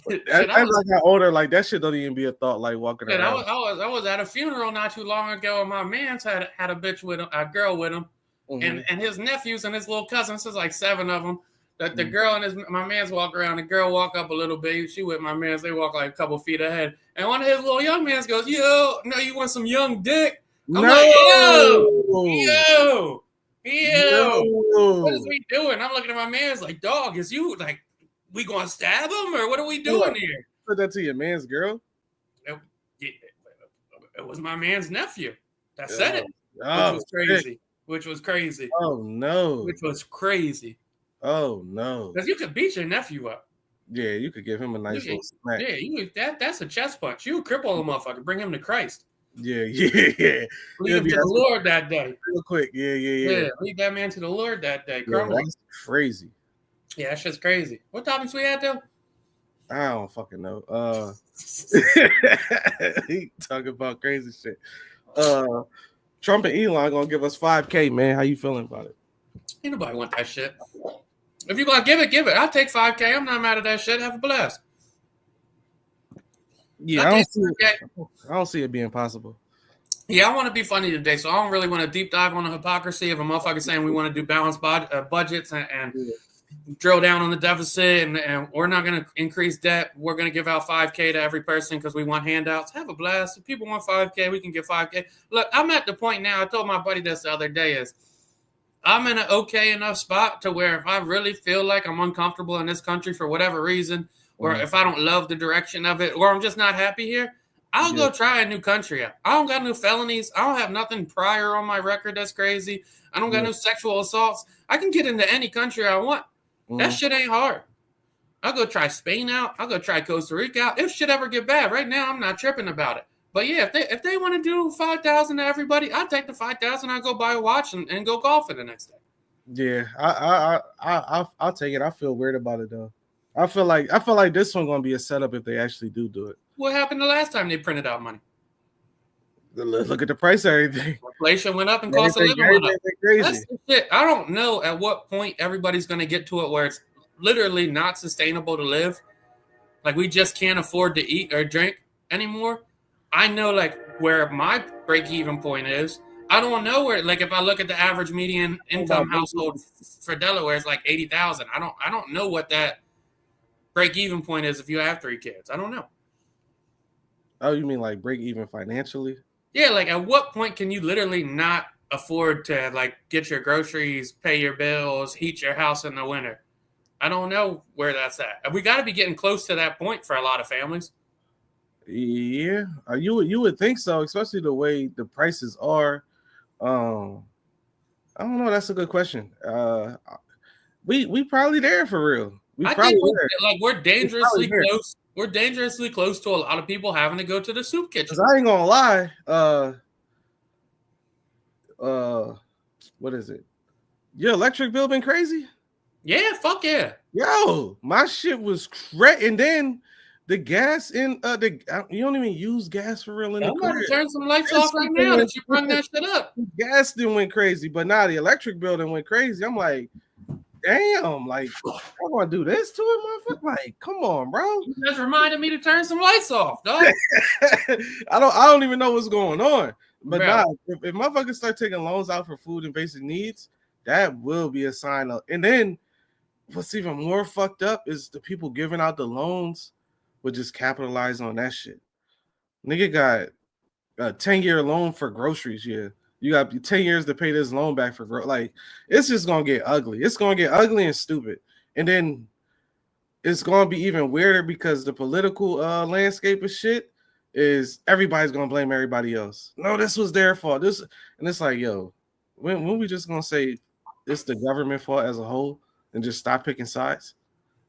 As I got older, like that shit don't even be a thought. Like walking around. I was at a funeral not too long ago, and my man's had a bitch with him, a girl with him, and his nephews and his little cousins. There's like 7 of them. That the girl and my man's walk around. The girl walk up a little bit. She with my man's. They walk like a couple feet ahead, and one of his little young mans goes, "Yo, no, you want some young dick?" I'm like, yo, what is we doing? I'm looking at my man's like, dog, is you like? We gonna stab him or what are we doing here? Put that to your man's girl. It was my man's nephew that said it, which was crazy. Which was crazy. Oh no! Which was crazy. Oh no! Because you could beat your nephew up. Yeah, you could give him a nice little smack. Yeah, that's a chest punch. You would cripple a motherfucker, bring him to Christ. Yeah. Lead him to the Lord that day. Real quick, yeah. Lead that man to the Lord that day. Yeah, that's crazy. Yeah, that shit's crazy. What topics we had though? I don't fucking know. He talking about crazy shit. Trump and Elon gonna give us 5K, man. How you feeling about it? Ain't nobody want that shit. If you gonna give it. I'll take 5K. I'm not mad at that shit. Have a blast. Yeah, I don't see it being possible. Yeah, I want to be funny today, so I don't really want to deep dive on the hypocrisy of a motherfucker saying we want to do balanced budgets and drill down on the deficit, and we're not going to increase debt. We're going to give out 5K to every person because we want handouts. Have a blast. If people want 5K, we can give 5K. Look, I'm at the point now, I told my buddy this the other day, is I'm in an okay enough spot to where if I really feel like I'm uncomfortable in this country for whatever reason, or if I don't love the direction of it, or I'm just not happy here, I'll go try a new country out. I don't got no felonies. I don't have nothing prior on my record that's crazy. I don't got no sexual assaults. I can get into any country I want. That shit ain't hard. I'll go try Spain out. I'll go try Costa Rica out. If shit ever get bad, right now I'm not tripping about it. But yeah, if they want to do 5,000 to everybody, I'll take the 5,000. I'll go buy a watch and go golfing the next day. Yeah, I'll take it. I feel weird about it though. I feel like this one gonna be a setup if they actually do it. What happened the last time they printed out money? Look at the price of everything. Inflation went up and cost of living went up. That's the shit. I don't know at what point everybody's going to get to it where it's literally not sustainable to live. Like we just can't afford to eat or drink anymore. I know like where my break-even point is. I don't know where, like if I look at the average median income household for Delaware, it's like 80,000. I don't know what that break-even point is if you have 3 kids. I don't know. Oh, you mean like break even financially? Yeah, like at what point can you literally not afford to like get your groceries, pay your bills, heat your house in the winter? I don't know where that's at. We got to be getting close to that point for a lot of families. Yeah, you would think so, especially the way the prices are. I don't know. That's a good question. We probably there for real. I think we're dangerously close We're dangerously close to a lot of people having to go to the soup kitchen. I ain't gonna lie. What is it? Your electric bill been crazy? Yeah, fuck yeah. Yo, my shit was crazy. And then the gas in you don't even use gas for real in I'm the about crib. to turn some lights off right now that you bring that shit up. Gas didn't went crazy, but now the electric bill done went crazy. I'm like, damn, like I'm gonna do this to it, motherfucker. Like, come on, bro. You just reminded me to turn some lights off, dog. I don't even know what's going on. But Bro. nah, if motherfuckers start taking loans out for food and basic needs, that will be a sign of. And then what's even more fucked up is the people giving out the loans would just capitalize on that shit. Nigga got a 10-year loan for groceries. Yeah, you got 10 years to pay this loan back for like it's just gonna get ugly. It's gonna get ugly and stupid. And then it's gonna be even weirder because the political landscape of shit is everybody's gonna blame everybody else. No, this was their fault. This and it's like, yo, when we just gonna say it's the government fault as a whole and just stop picking sides?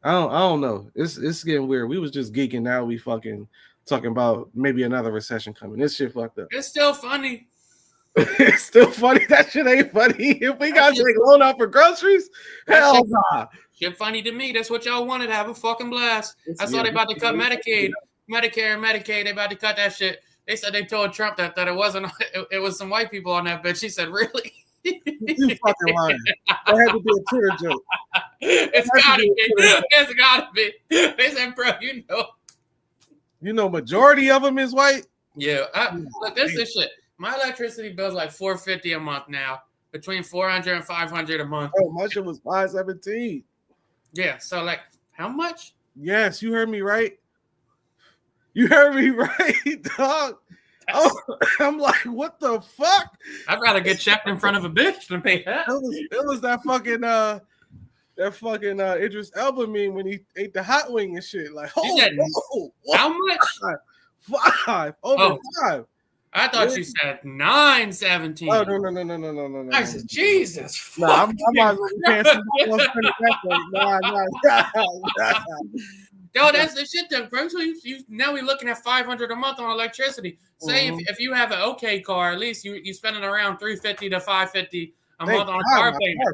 I don't know. It's getting weird. We was just geeking, now we fucking talking about maybe another recession coming. This shit fucked up. It's still funny. It's still funny. That shit ain't funny. If we gotta take loan out for groceries, hell nah. Shit funny to me. That's what y'all wanted to have a fucking blast. I saw they about to cut Medicaid, Medicare, and Medicaid. They about to cut that shit. They said they told Trump that it wasn't. It was some white people on that bitch. He said, "Really?" You fucking lying. That had to be a Twitter joke. It's gotta be. It's gotta be. They said, "Bro, you know, majority of them is white." Yeah. Look, this is shit. My electricity bill's like $450 a month now, between $400 and $500 a month. Oh, my shit was $517. Yeah. So like, how much? Yes, you heard me right. You heard me right, dog. Oh, I'm like, what the fuck? I'd rather get checked in front of a bitch than pay that. It was that fucking Idris Elba meme when he ate the hot wing and shit. Like, how much? 5 over 5. I thought you said 917. Oh no. I said, Jesus. Nah, I'm not paying nah. Yo, that's the shit then, bro. So now we're looking at $500 a month on electricity. Say if you have an okay car, at least you spending around $350 to $550 a month on a car payment.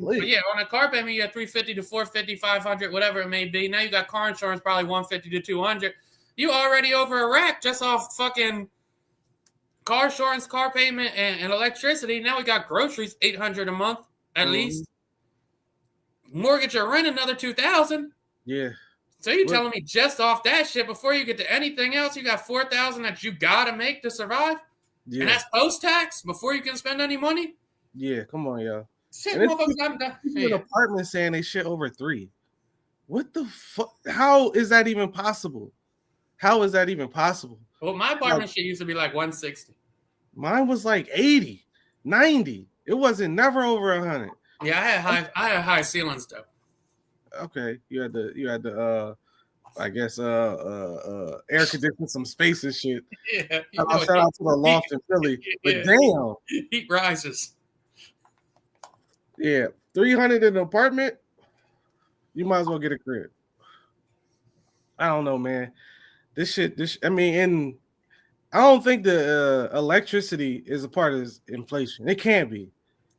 But yeah, on a car payment, you got $350 to $450, $500, whatever it may be. Now you got car insurance, probably $150 to $200. You already over a rack just off fucking car insurance, car payment, and electricity. Now we got groceries, $800 a month at least. Mortgage or rent, another $2,000. Yeah. So you're telling me just off that shit, before you get to anything else, you got $4,000 that you gotta make to survive? Yeah. And that's post-tax before you can spend any money? Yeah, come on, y'all. Shit, motherfuckers haven't done. An apartment saying they shit over 3. What the fuck? How is that even possible? How is that even possible? Well, my apartment shit used to be like 160. Mine was like 80, 90. It wasn't never over 100. Yeah, I had high ceilings though. Okay, you had the I guess air condition some space and shit. Yeah, shout out to the loft in Philly. But damn, heat rises. Yeah, 300 in an apartment. You might as well get a crib. I don't know, man. I mean, and I don't think the electricity is a part of inflation. It can't be.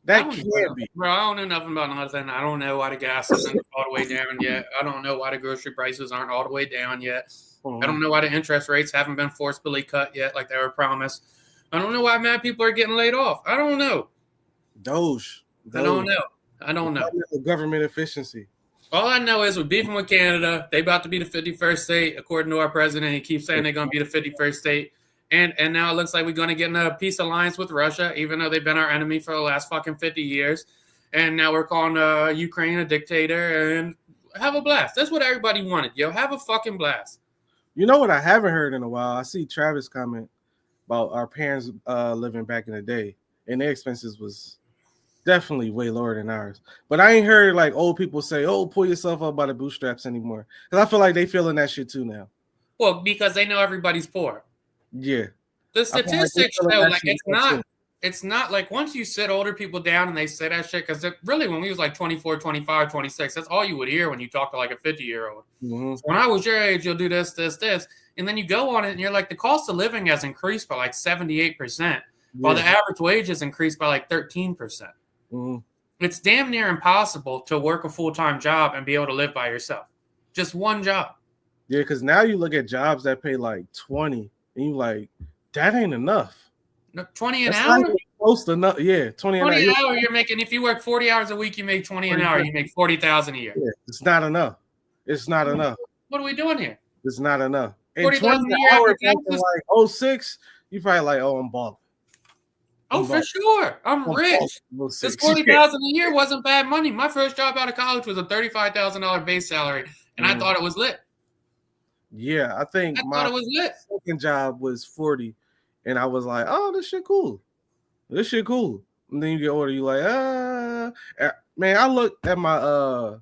That can't be. Bro, I don't know nothing about nothing. I don't know why the gas isn't all the way down yet. I don't know why the grocery prices aren't all the way down yet. I don't know why the interest rates haven't been forcibly cut yet like they were promised. I don't know why mad people are getting laid off. I don't know. Doge. I don't know. Government efficiency. All I know is we're beefing with Canada. They about to be the 51st state, according to our president. He keeps saying they're going to be the 51st state. And now it looks like we're going to get in a peace alliance with Russia, even though they've been our enemy for the last fucking 50 years. And now we're calling Ukraine a dictator and have a blast. That's what everybody wanted. Yo, have a fucking blast. You know what I haven't heard in a while? I see Travis comment about our parents living back in the day, and their expenses was definitely way lower than ours. But I ain't heard like old people say, "Oh, pull yourself up by the bootstraps" anymore. Because I feel like they feeling that shit too now. Well, because they know everybody's poor. Yeah. The statistics show like it's not. it's not like once you sit older people down and they say that shit, because really when we was like 24, 25, 26, that's all you would hear when you talk to like a 50-year-old. Mm-hmm. So when I was your age, you'll do this, this, this. And then you go on it and you're like, the cost of living has increased by like 78%, while the average wage has increased by like 13%. Mm-hmm. It's damn near impossible to work a full-time job and be able to live by yourself. Just one job. Yeah, because now you look at jobs that pay like 20 and you like, that ain't enough. 20 an That's hour? not even close to enough. Yeah, 20 an 20 hour. an hour, you're making, if you work 40 hours a week, you make 20 an hour. You make 40,000 a year. Yeah, it's not enough. It's not enough. What are we doing here? It's not enough. And 40,000 20 a year hours after taxes? like 06, you probably like, oh, I'm balling. Oh, for sure. I'm rich. This 40,000 a year wasn't bad money. My first job out of college was a $35,000 base salary, and I thought it was lit. Yeah, I think thought it was lit. Second job was 40, and I was like, oh, this shit cool. This shit cool. And then you get older, you like, man, I looked at my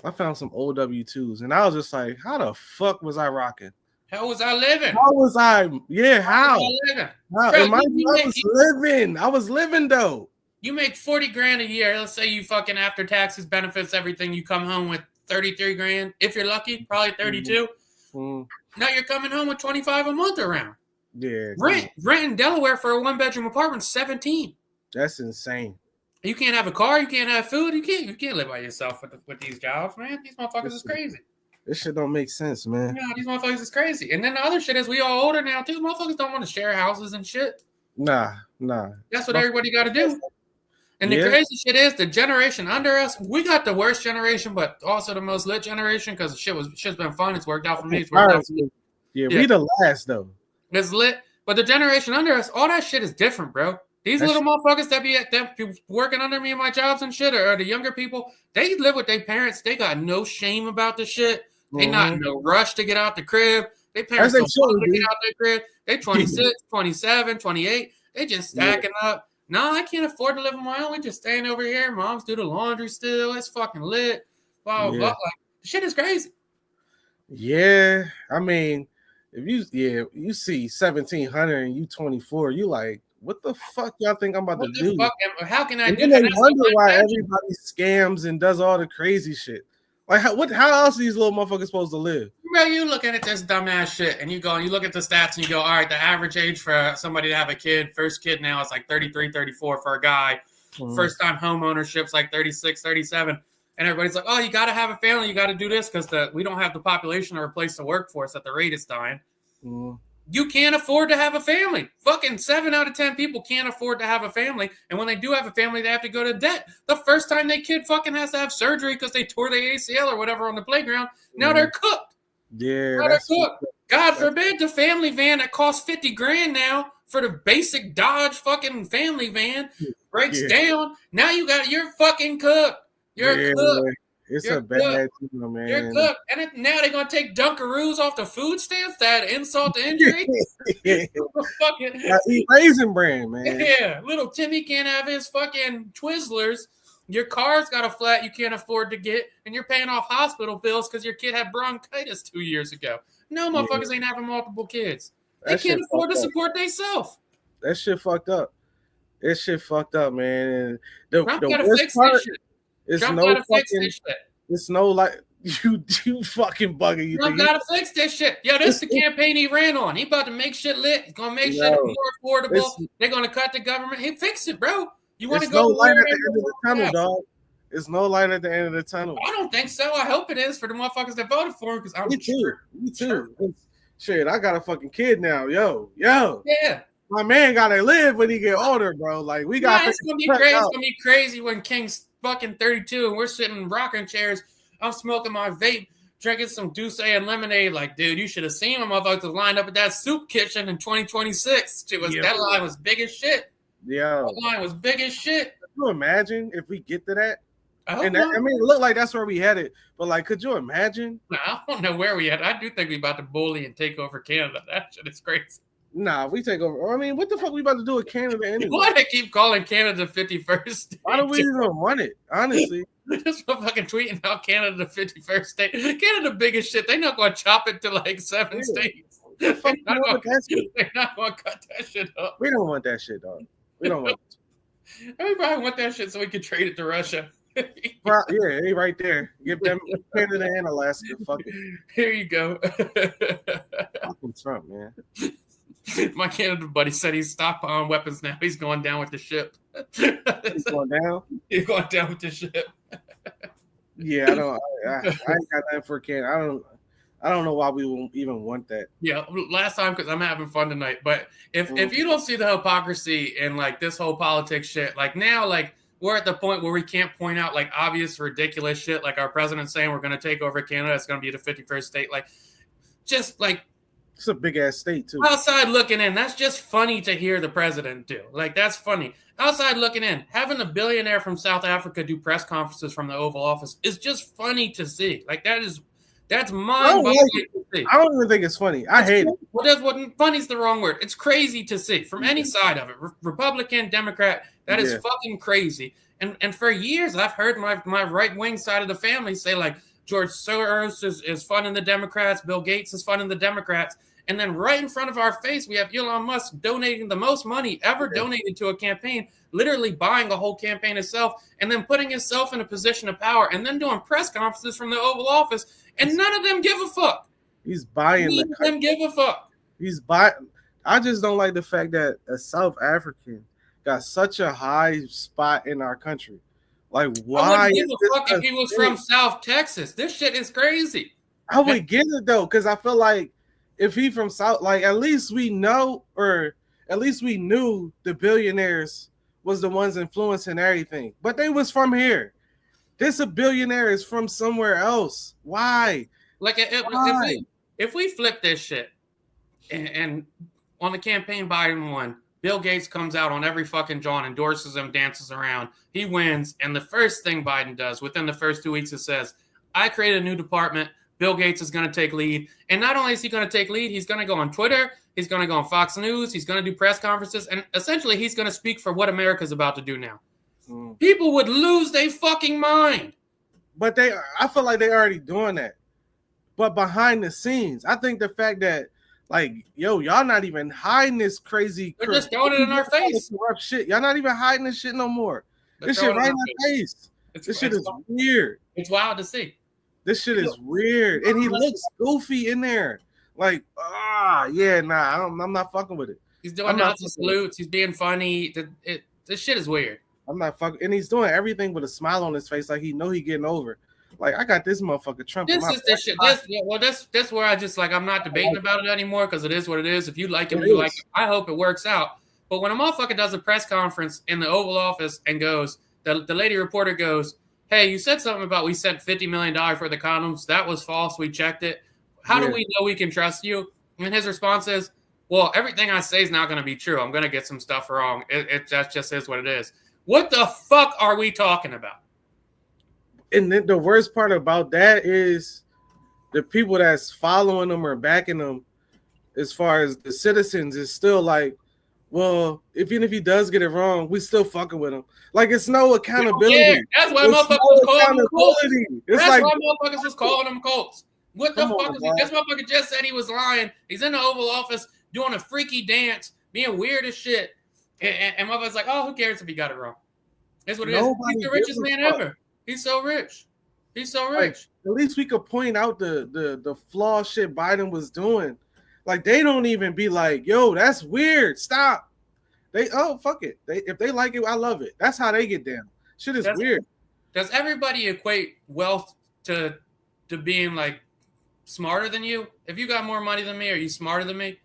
I found some old W-2s, and I was just like, how the fuck was I rocking? How was I living? How was I? Yeah, how? Was I living? How? Bro, I was living though. You make 40 grand a year. Let's say you fucking after taxes, benefits, everything, you come home with 33 grand. If you're lucky, probably 32. Mm-hmm. Now you're coming home with 25 a month around. Yeah. Rent in Delaware for a 1-bedroom apartment, 17. That's insane. You can't have a car. You can't have food. You can't live by yourself with these jobs, man. These motherfuckers is crazy. This shit don't make sense, man. Yeah, these motherfuckers is crazy. And then the other shit is we all older now. These motherfuckers don't want to share houses and shit. Nah. That's what everybody got to do. And the crazy shit is the generation under us, we got the worst generation, but also the most lit generation because shit's been fun. It's worked out for me. It's worked out for you. Yeah, we the last though. It's lit. But the generation under us, all that shit is different, bro. These little motherfuckers that be working under me in my jobs and shit, or the younger people, they live with their parents. They got no shame about the shit. They not in no rush to get out the crib. Their parents don't want to get out their crib. They 26, 27, 28. They just stacking up. No, I can't afford to live on my own. We just staying over here. Moms do the laundry still. It's fucking lit. Blah, blah, blah. Like, the shit is crazy. Yeah. I mean, if you see 1,700 and you 24, you like, what the fuck y'all think I'm about to do? How can I do that? They wonder why everybody scams and does all the crazy shit. Like, how else are these little motherfuckers supposed to live? Bro, you looking at this dumbass shit and you go and you look at the stats and you go, all right, the average age for somebody to have a kid, first kid now is like 33, 34 for a guy. First time home ownership's like 36, 37. And everybody's like, oh, you got to have a family. You got to do this because we don't have the population or a place to work for us at the rate it's dying. You can't afford to have a family. Fucking 7 out of 10 people can't afford to have a family. And when they do have a family, they have to go to debt. The first time their kid fucking has to have surgery because they tore their ACL or whatever on the playground, now they're cooked. Yeah. Now they're cooked. God forbid the family van that costs 50 grand now for the basic Dodge fucking family van breaks down. Now you're fucking cooked. You're cooked. It's a bad deal, man. You're cooked. And now they're going to take Dunkaroos off the food stamps that insult to injury. Eat Raisin Bran, man. Yeah. Little Timmy can't have his fucking Twizzlers. Your car's got a flat you can't afford to get, and you're paying off hospital bills because your kid had bronchitis 2 years ago. No, motherfuckers ain't having multiple kids. They can't afford to support themselves. That shit fucked up. That shit fucked up, man. And Trump gotta fix this shit. It's no like you fucking bugging. You Trump gotta fix this shit. Yo, this is the campaign he ran on. He about to make shit lit. He's gonna make shit more affordable. They're gonna cut the government. He fix it, bro. You want to go? No light at the end of the tunnel, dog. It's no light at the end of the tunnel. I don't think so. I hope it is for the motherfuckers that voted for him. Because I'm Me too. Shit, I got a fucking kid now. Yo. Yeah. My man gotta live when he get older, bro. Like we got. It's gonna be crazy. It's gonna be crazy when King's fucking 32 and we're sitting in rocking chairs. I'm smoking my vape, drinking some Douce and lemonade. Like, dude, you should have seen my motherfuckers lined up at that soup kitchen in 2026. That line was big as shit. Yeah, that line was big as shit. Could you imagine if we get to that? I mean, it looked like that's where we headed. But like, could you imagine? Nah, I don't know where we had. I do think we about to bully and take over Canada. That shit is crazy. Nah, we take over. I mean, what the fuck we about to do with Canada anyway? Why do they keep calling Canada 51st state? Why do we even want it? Honestly. Just fucking tweeting out Canada the 51st state. Canada the biggest shit. They're not going to chop it to like 7 states. They're not going to cut that shit up. We don't want that shit, dog. We don't want. We probably want that shit so we could trade it to Russia. Yeah, hey, right there. Give them Canada and Alaska. Fuck it. Here you go. Fucking Trump, man. My Canada buddy said he's stockpiling weapons now. He's going down with the ship. He's going down. He's going down with the ship. Yeah, I don't. I ain't got that for Canada. I don't know why we won't even want that. Yeah, last time because I'm having fun tonight. But if you don't see the hypocrisy in like this whole politics shit, like now, like we're at the point where we can't point out like obvious ridiculous shit, like our president saying we're going to take over Canada. It's going to be the 51st state. Like, just like it's a big ass state too. Outside looking in, that's just funny to hear the president do. Like that's funny. Outside looking in, having a billionaire from South Africa do press conferences from the Oval Office is just funny to see. Like that's mind-boggling to see. I don't even think it's funny. I hate it. Well, that's what funny's the wrong word. It's crazy to see from any side of it. Republican, Democrat, that is fucking crazy. And for years, I've heard my right-wing side of the family say, like, George Soros is funding the Democrats, Bill Gates is funding the Democrats. And then right in front of our face, we have Elon Musk donating the most money ever donated to a campaign, literally buying a whole campaign himself, and then putting himself in a position of power, and then doing press conferences from the Oval Office, and none of them give a fuck. He's buying None of them give a fuck. He's buying. I just don't like the fact that a South African got such a high spot in our country. Like, why? I wouldn't give a fuck if he was from South Texas. This shit is crazy. I would get it though, because I feel like if he from South, like at least we know, or at least we knew the billionaires was the ones influencing everything. But they was from here. This a billionaire is from somewhere else. Why? Like if we flip this shit and on the campaign Biden won, Bill Gates comes out on every fucking jaw and endorses him, dances around. He wins. And the first thing Biden does within the first 2 weeks, it says, I created a new department. Bill Gates is going to take lead. And not only is he going to take lead, he's going to go on Twitter. He's going to go on Fox News. He's going to do press conferences. And essentially, he's going to speak for what America's about to do now. People would lose their fucking mind. But I feel like they're already doing that. But behind the scenes, I think the fact that, like, yo, y'all not even hiding this crazy. They're just throwing it in our face. Corrupt shit. Y'all not even hiding this shit no more. This shit right in our face. This shit is weird. It's wild to see. This shit is weird. And he looks goofy in there. Like, I'm not fucking with it. He's doing Nazi salutes. He's being funny. This shit is weird. I'm not fucking. And he's doing everything with a smile on his face, like he know he getting over. Like, I got this motherfucker Trump. This is this shit. That's where I just like, I'm not debating about it anymore because it is what it is. If you like it, you like it. I hope it works out. But when a motherfucker does a press conference in the Oval Office and goes, the lady reporter goes, hey, you said something about we sent $50 million for the condoms. That was false. We checked it. How do we know we can trust you? And his response is, well, everything I say is not going to be true. I'm going to get some stuff wrong. That just is what it is. What the fuck are we talking about? And then the worst part about that is the people that's following them or backing them, as far as the citizens, is still like, well, even if he does get it wrong, we still fucking with him. Like, it's no accountability. Yeah, that's why motherfuckers was calling them cults. That's like, why motherfuckers was calling them cults. What the fuck is he? This motherfucker just said he was lying. He's in the Oval Office doing a freaky dance, being weird as shit. And motherfuckers like, oh, who cares if he got it wrong? That's what it is. He's the richest man ever. He's so rich. He's so rich. Like, at least we could point out the flaw shit Biden was doing. Like, they don't even be like, yo, that's weird. Stop. Fuck it. If they like it, I love it. That's how they get down. Shit is weird. Does everybody equate wealth to being like smarter than you? If you got more money than me, are you smarter than me?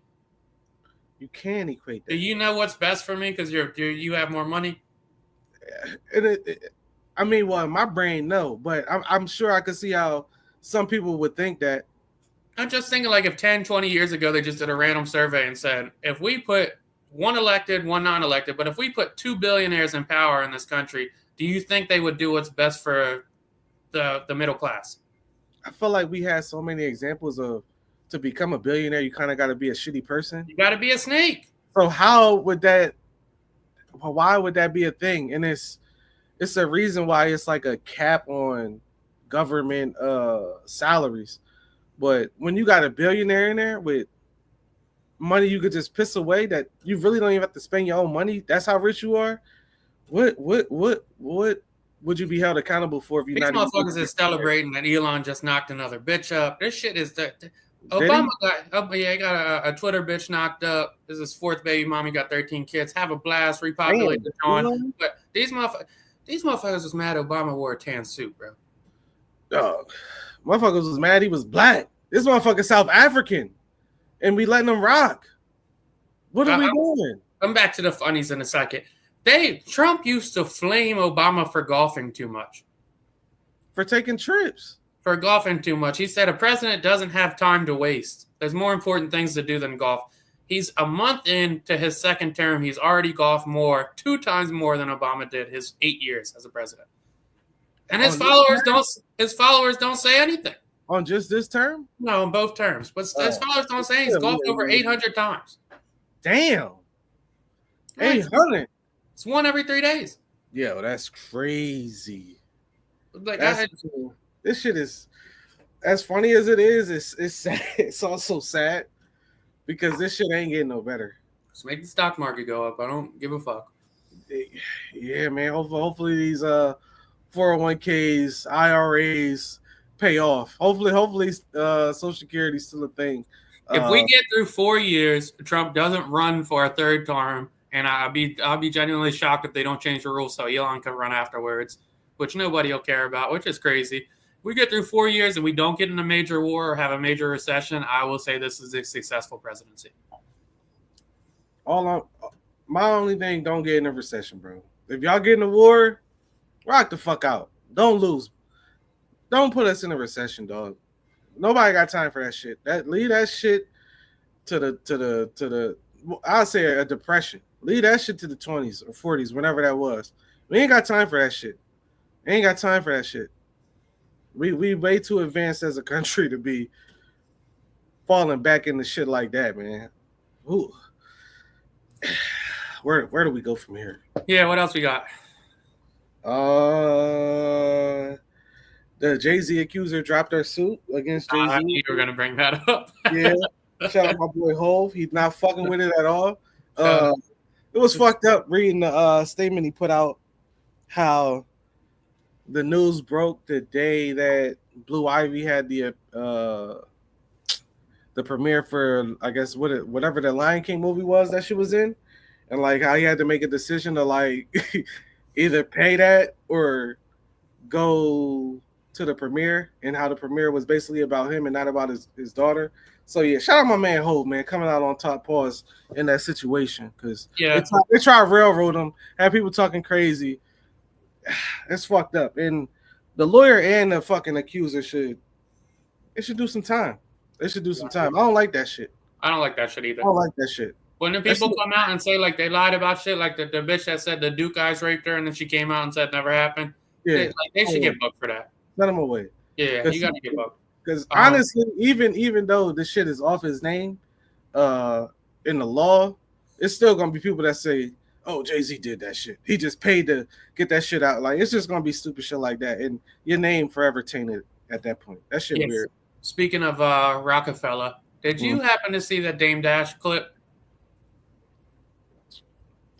You can equate that. Do you know what's best for me because you have more money? I mean, well, in my brain, no, but I'm sure I could see how some people would think that. I'm just thinking, like, if 10, 20 years ago, they just did a random survey and said, if we put one elected, one non-elected, but if we put 2 billionaires in power in this country, do you think they would do what's best for the middle class? I feel like we had so many examples of, to become a billionaire, you kind of got to be a shitty person. You got to be a snake. So why would that be a thing? And it's a reason why it's like a cap on government salaries. But when you got a billionaire in there with money you could just piss away that you really don't even have to spend your own money? That's how rich you are. What would you be held accountable for if you're These not even motherfuckers is celebrating that Elon just knocked another bitch up. This shit is Obama he got a Twitter bitch knocked up. This is his fourth baby mom. He got 13 kids. Have a blast, repopulate the John. But these motherfuckers was mad Obama wore a tan suit, bro. Dog, motherfuckers was mad he was black. This motherfucker South African, and we letting him rock. What are we doing? Come back to the funnies in a second. Trump used to flame Obama for golfing too much. For taking trips. For golfing too much. He said a president doesn't have time to waste. There's more important things to do than golf. He's a month into his second term. He's already golfed 2 times more than Obama did his 8 years as a president. And his followers don't say anything. On just this term? No, on both terms. But his followers don't say he's golfed over 800 times. Damn. 800. It's one every 3 days. Yeah, well, that's crazy. Like this shit is as funny as it is. It's sad. It's also sad because this shit ain't getting no better. Just make the stock market go up. I don't give a fuck. Yeah, man. Hopefully these 401ks, IRAs pay off. Hopefully Social Security is still a thing. If we get through 4 years, Trump doesn't run for a third term, and I'll be genuinely shocked if they don't change the rules so Elon can run afterwards, which nobody will care about, which is crazy. If we get through 4 years and we don't get in a major war or have a major recession, I will say this is a successful presidency. My only thing, don't get in a recession, bro. If y'all get in a war, rock the fuck out. Don't lose. Don't put us in a recession, dog. Nobody got time for that shit. Leave that shit to the I'll say a depression. Leave that shit to the 20s or 40s, whenever that was. We ain't got time for that shit. Ain't got time for that shit. We way too advanced as a country to be falling back into shit like that, man. Ooh. Where do we go from here? Yeah, what else we got? The Jay-Z accuser dropped their suit against Jay-Z. I knew you were gonna bring that up. Yeah. Shout out my boy Hove. He's not fucking with it at all. It was fucked up reading the statement he put out, how the news broke the day that Blue Ivy had the premiere for, I guess, whatever the Lion King movie was that she was in, and like how he had to make a decision to like either pay that or go to the premiere, and how the premiere was basically about him and not about his daughter. So yeah, shout out my man Hove, man, coming out on top paws in that situation, because they try to railroad him, have people talking crazy. It's fucked up, and the lawyer and the fucking accuser should do some time. They should do some time. I don't like that shit. I don't like that shit either. I don't like that shit. When the people come out and say like they lied about shit, like the bitch that said the Duke guys raped her, and then she came out and said it never happened. Yeah, they should get booked for that. Let them away. Yeah, you got to get booked. Because honestly, even though this shit is off his name, in the law, it's still gonna be people that say, "Oh, Jay-Z did that shit. He just paid to get that shit out." Like, it's just gonna be stupid shit like that, and your name forever tainted at that point. That shit weird. Speaking of Rockefeller, did you happen to see that Dame Dash clip?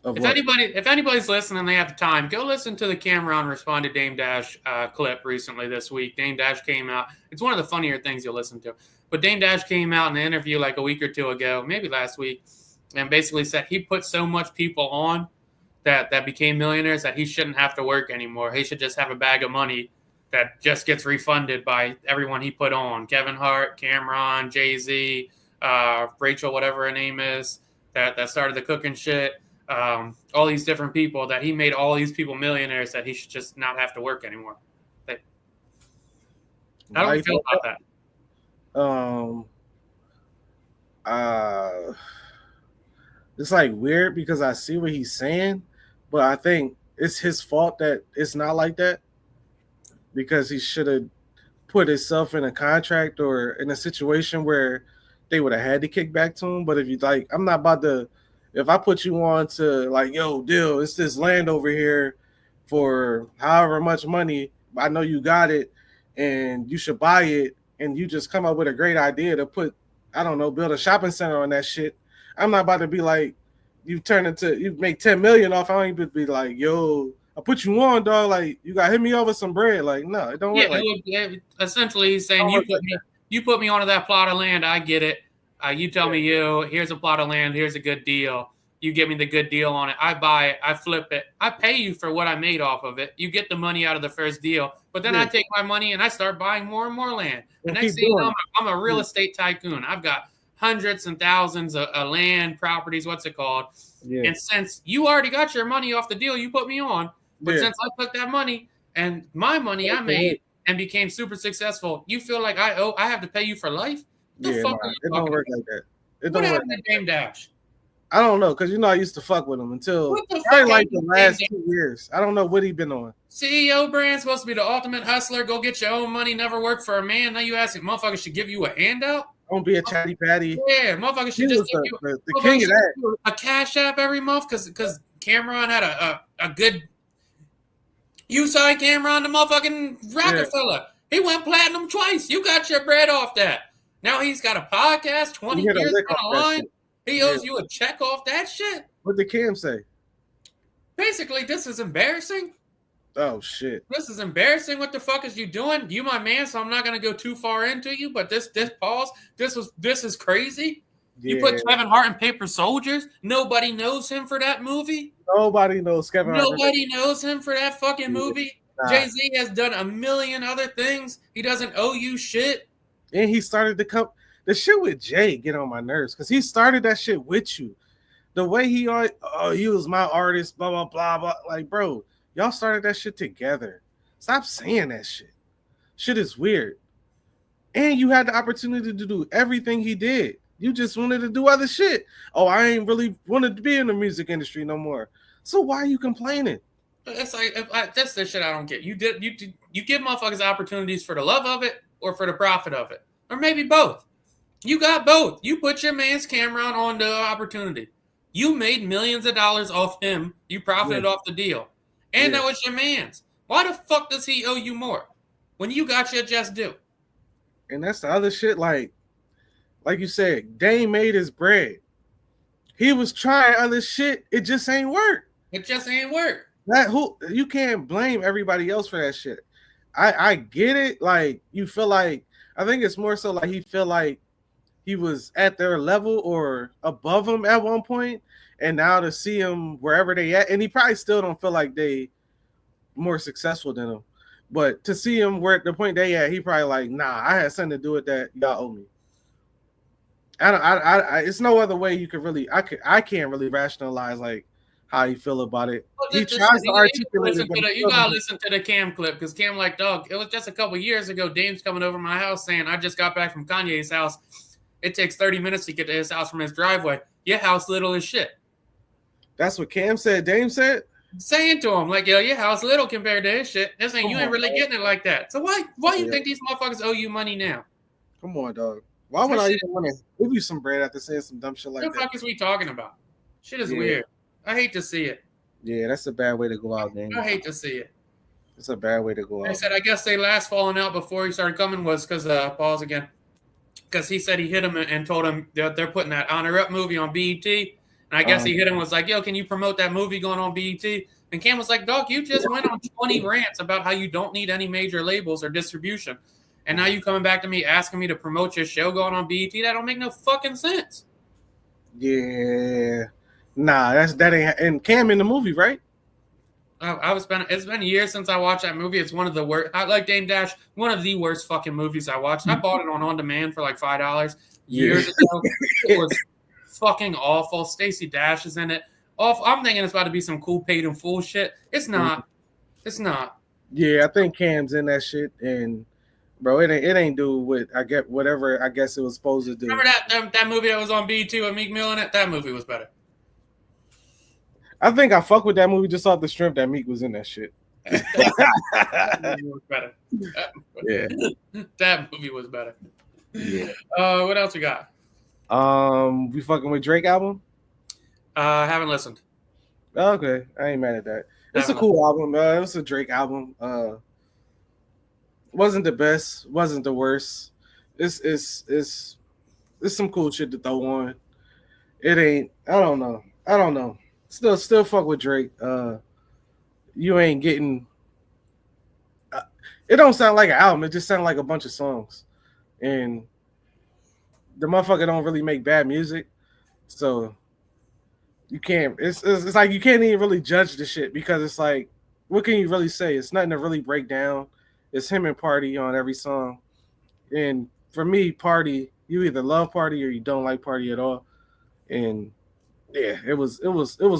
If anybody's listening, they have the time, go listen to the Cameron Respond to Dame Dash clip recently this week. Dame Dash came out. It's one of the funnier things you'll listen to. But Dame Dash came out in an interview like a week or two ago, maybe last week, and basically said he put so much people on that became millionaires that he shouldn't have to work anymore. He should just have a bag of money that just gets refunded by everyone he put on. Kevin Hart, Cameron, Jay-Z, Rachel, whatever her name is, that started the cooking shit. All these different people, that he made all these people millionaires, that he should just not have to work anymore. How do you feel about that? It's like weird because I see what he's saying, but I think it's his fault that it's not like that, because he should have put himself in a contract or in a situation where they would have had to kick back to him. But if you like, I'm not about to. If I put you on to like, yo, deal, it's this land over here for however much money, I know you got it and you should buy it, and you just come up with a great idea to put, I don't know, build a shopping center on that shit, I'm not about to be like, you make 10 million off. I don't even be like, yo, I put you on, dog. Like, you got to hit me over some bread. Like, no, it don't work like that. Essentially, he's saying you put me onto that plot of land. I get it. You tell me, here's a plot of land. Here's a good deal. You give me the good deal on it. I buy it. I flip it. I pay you for what I made off of it. You get the money out of the first deal. But then I take my money and I start buying more and more land. And next thing you know, I'm a real estate tycoon. I've got hundreds and thousands of land properties. What's it called? Yeah. And since you already got your money off the deal you put me on, but since I took that money and my money I made and became super successful, you feel like I have to pay you for life? It don't work like that. It don't work work like Dame Dash. I don't know, because I used to fuck with him until probably like the last 2 years. I don't know what he been on. CEO brand supposed to be the ultimate hustler. Go get your own money. Never work for a man. Now you asking motherfuckers should give you a handout? Don't be a chatty patty. Yeah, motherfuckers should just give you the king of that. A cash app every month because Cameron had a good U-side camera on the motherfucking Rockefeller. Yeah. He went platinum twice. You got your bread off that. Now he's got a podcast 20 years down the line. He owes you a check off that shit. What did Cam say? Basically, this is embarrassing. Oh shit! This is embarrassing. What the fuck is you doing? You my man, so I'm not gonna go too far into you. But this pause. This is crazy. Yeah. You put Kevin Hart in Paper Soldiers. Nobody knows him for that movie. Nobody knows Kevin Hart. Nobody knows him for that fucking movie. Nah. Jay-Z has done a million other things. He doesn't owe you shit. And he started to come. The shit with Jay get on my nerves because he started that shit with you. The way he was my artist, blah, blah, blah, blah. Like, bro, y'all started that shit together. Stop saying that shit. Shit is weird. And you had the opportunity to do everything he did. You just wanted to do other shit. Oh, I ain't really wanted to be in the music industry no more. So why are you complaining? It's like that's the shit I don't get. You give motherfuckers opportunities for the love of it or for the profit of it. Or maybe both. You got both. You put your man's camera on the opportunity. You made millions of dollars off him. You profited off the deal. And that was your man's. Why the fuck does he owe you more when you got your just due? And that's the other shit. Like you said, Dame made his bread. He was trying other shit. It just ain't work. It just ain't work. You can't blame everybody else for that shit. I get it. Like, you feel like, I think it's more so like he feel like he was at their level or above them at one point, and now to see him wherever they at, and he probably still don't feel like they more successful than him, but to see him where at the point they at, he probably like, nah, I had something to do with that. Y'all owe me. It's no other way you could really. I can't really rationalize like how you feel about it. He tries to articulate it. You gotta listen to the Cam clip because Cam like, dog, it was just a couple years ago. Dame's coming over my house saying, I just got back from Kanye's house. It takes 30 minutes to get to his house from his driveway. Your house little as shit. That's what Cam said. Dame said? Saying to him, like, yo, your house little compared to his shit. They're saying you ain't really getting it like that. So why you think these motherfuckers owe you money now? Come on, dog. Why would I even want to give you some bread after saying some dumb shit like that? What the fuck is we talking about? Shit is weird. I hate to see it. Yeah, that's a bad way to go out, Dame. I hate to see it. It's a bad way to go out. I said, I guess they last falling out before he started coming was because, pause again. Because he said he hit him and told him they're putting that Honor Up movie on BET. And I guess he hit him and was like, yo, can you promote that movie going on BET? And Cam was like, dog, you just went on 20 rants about how you don't need any major labels or distribution. And now you coming back to me asking me to promote your show going on BET? That don't make no fucking sense. Yeah. Nah, that ain't. And Cam in the movie, right? It's been years since I watched that movie. It's one of the worst. I like Dame Dash. One of the worst fucking movies I watched. I bought it on demand for like $5 years ago. It was fucking awful. Stacey Dash is in it. Awful. I'm thinking it's about to be some cool paid in full shit. It's not. It's not. Yeah, I think Cam's in that shit, and bro, it ain't do what I get. Whatever I guess it was supposed to do. Remember that movie that was on BET with Meek Mill in it? That movie was better. I think I fuck with that movie just off the strength that Meek was in that shit. That movie was better. That movie was better. Yeah. What else we got? We fucking with Drake album? Haven't listened. Okay, I ain't mad at that. It's a cool album. It was a Drake album. Wasn't the best, wasn't the worst. It's some cool shit to throw on. It ain't. I don't know. I don't know. Still fuck with Drake. You ain't getting. It don't sound like an album. It just sounds like a bunch of songs, and the motherfucker don't really make bad music, so you can't. It's like you can't even really judge the shit because it's like, what can you really say? It's nothing to really break down. It's him and Party on every song, and for me, Party, you either love Party or you don't like Party at all, and yeah, it was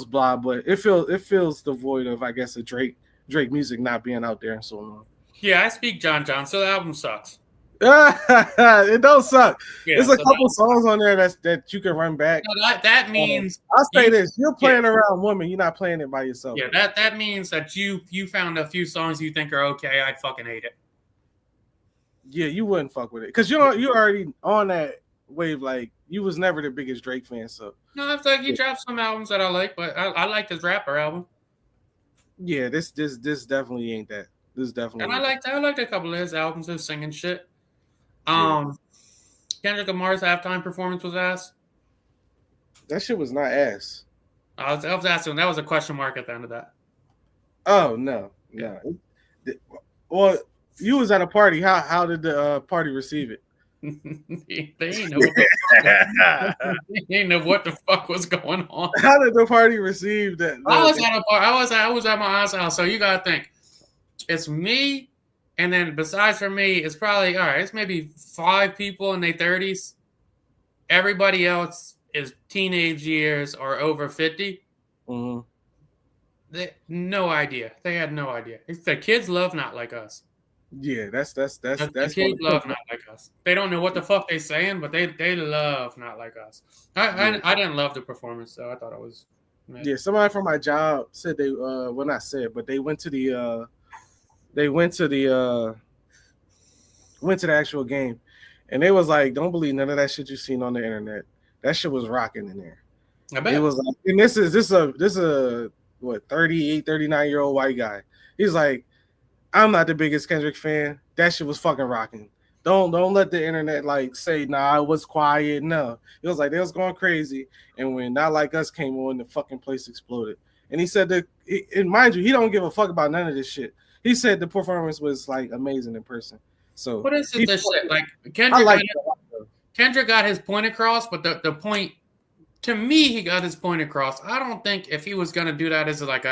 blah, but it feels devoid of, I guess, a Drake music not being out there and so on. Yeah, I speak John, so the album sucks. It don't suck. Yeah, There's a couple songs on there that you can run back. No, that means I'll say this: you're playing around women. You're not playing it by yourself. Yeah, that means that you found a few songs you think are okay. I'd fucking hate it. Yeah, you wouldn't fuck with it because you're already on that wave. Like, you was never the biggest Drake fan, so no, it's like he dropped some albums that I like, but I like his rapper album. Yeah, this definitely ain't that. This definitely. And I liked a couple of his albums, his singing shit. Kendrick Lamar's halftime performance was ass. That shit was not ass. I was asking. That was a question mark at the end of that. Oh no. Well, you was at a party. How did the party receive it? They didn't know what the fuck was going on. How did the party receive that? I was at a party. I was at my aunt's house. So you gotta think, it's me. And then besides for me, it's probably, all right, it's maybe 5 people in their 30s. Everybody else is teenage years or over 50. Mm-hmm. No idea. They had no idea. The kids love Not Like Us. Yeah, that's the kids love Not Like Us. They don't know what the fuck they saying, but they love Not Like Us. I didn't love the performance, though. I thought it was. Yeah, somebody from my job said they well, not said, but they went to the actual game, and they was like, "Don't believe none of that shit you seen on the internet. That shit was rocking in there." I bet. It was like, and this is a what 38, 39-year-old white guy. He's like, "I'm not the biggest Kendrick fan. That shit was fucking rocking. Don't let the internet like say nah, it was quiet. No, it was like they was going crazy. And when Not Like Us came on, the fucking place exploded." And he said that, and mind you, he don't give a fuck about none of this shit. He said the performance was like amazing in person. So what is this shit? Like Kendrick got his point across, but the point, to me, he got his point across. I don't think if he was gonna do that as like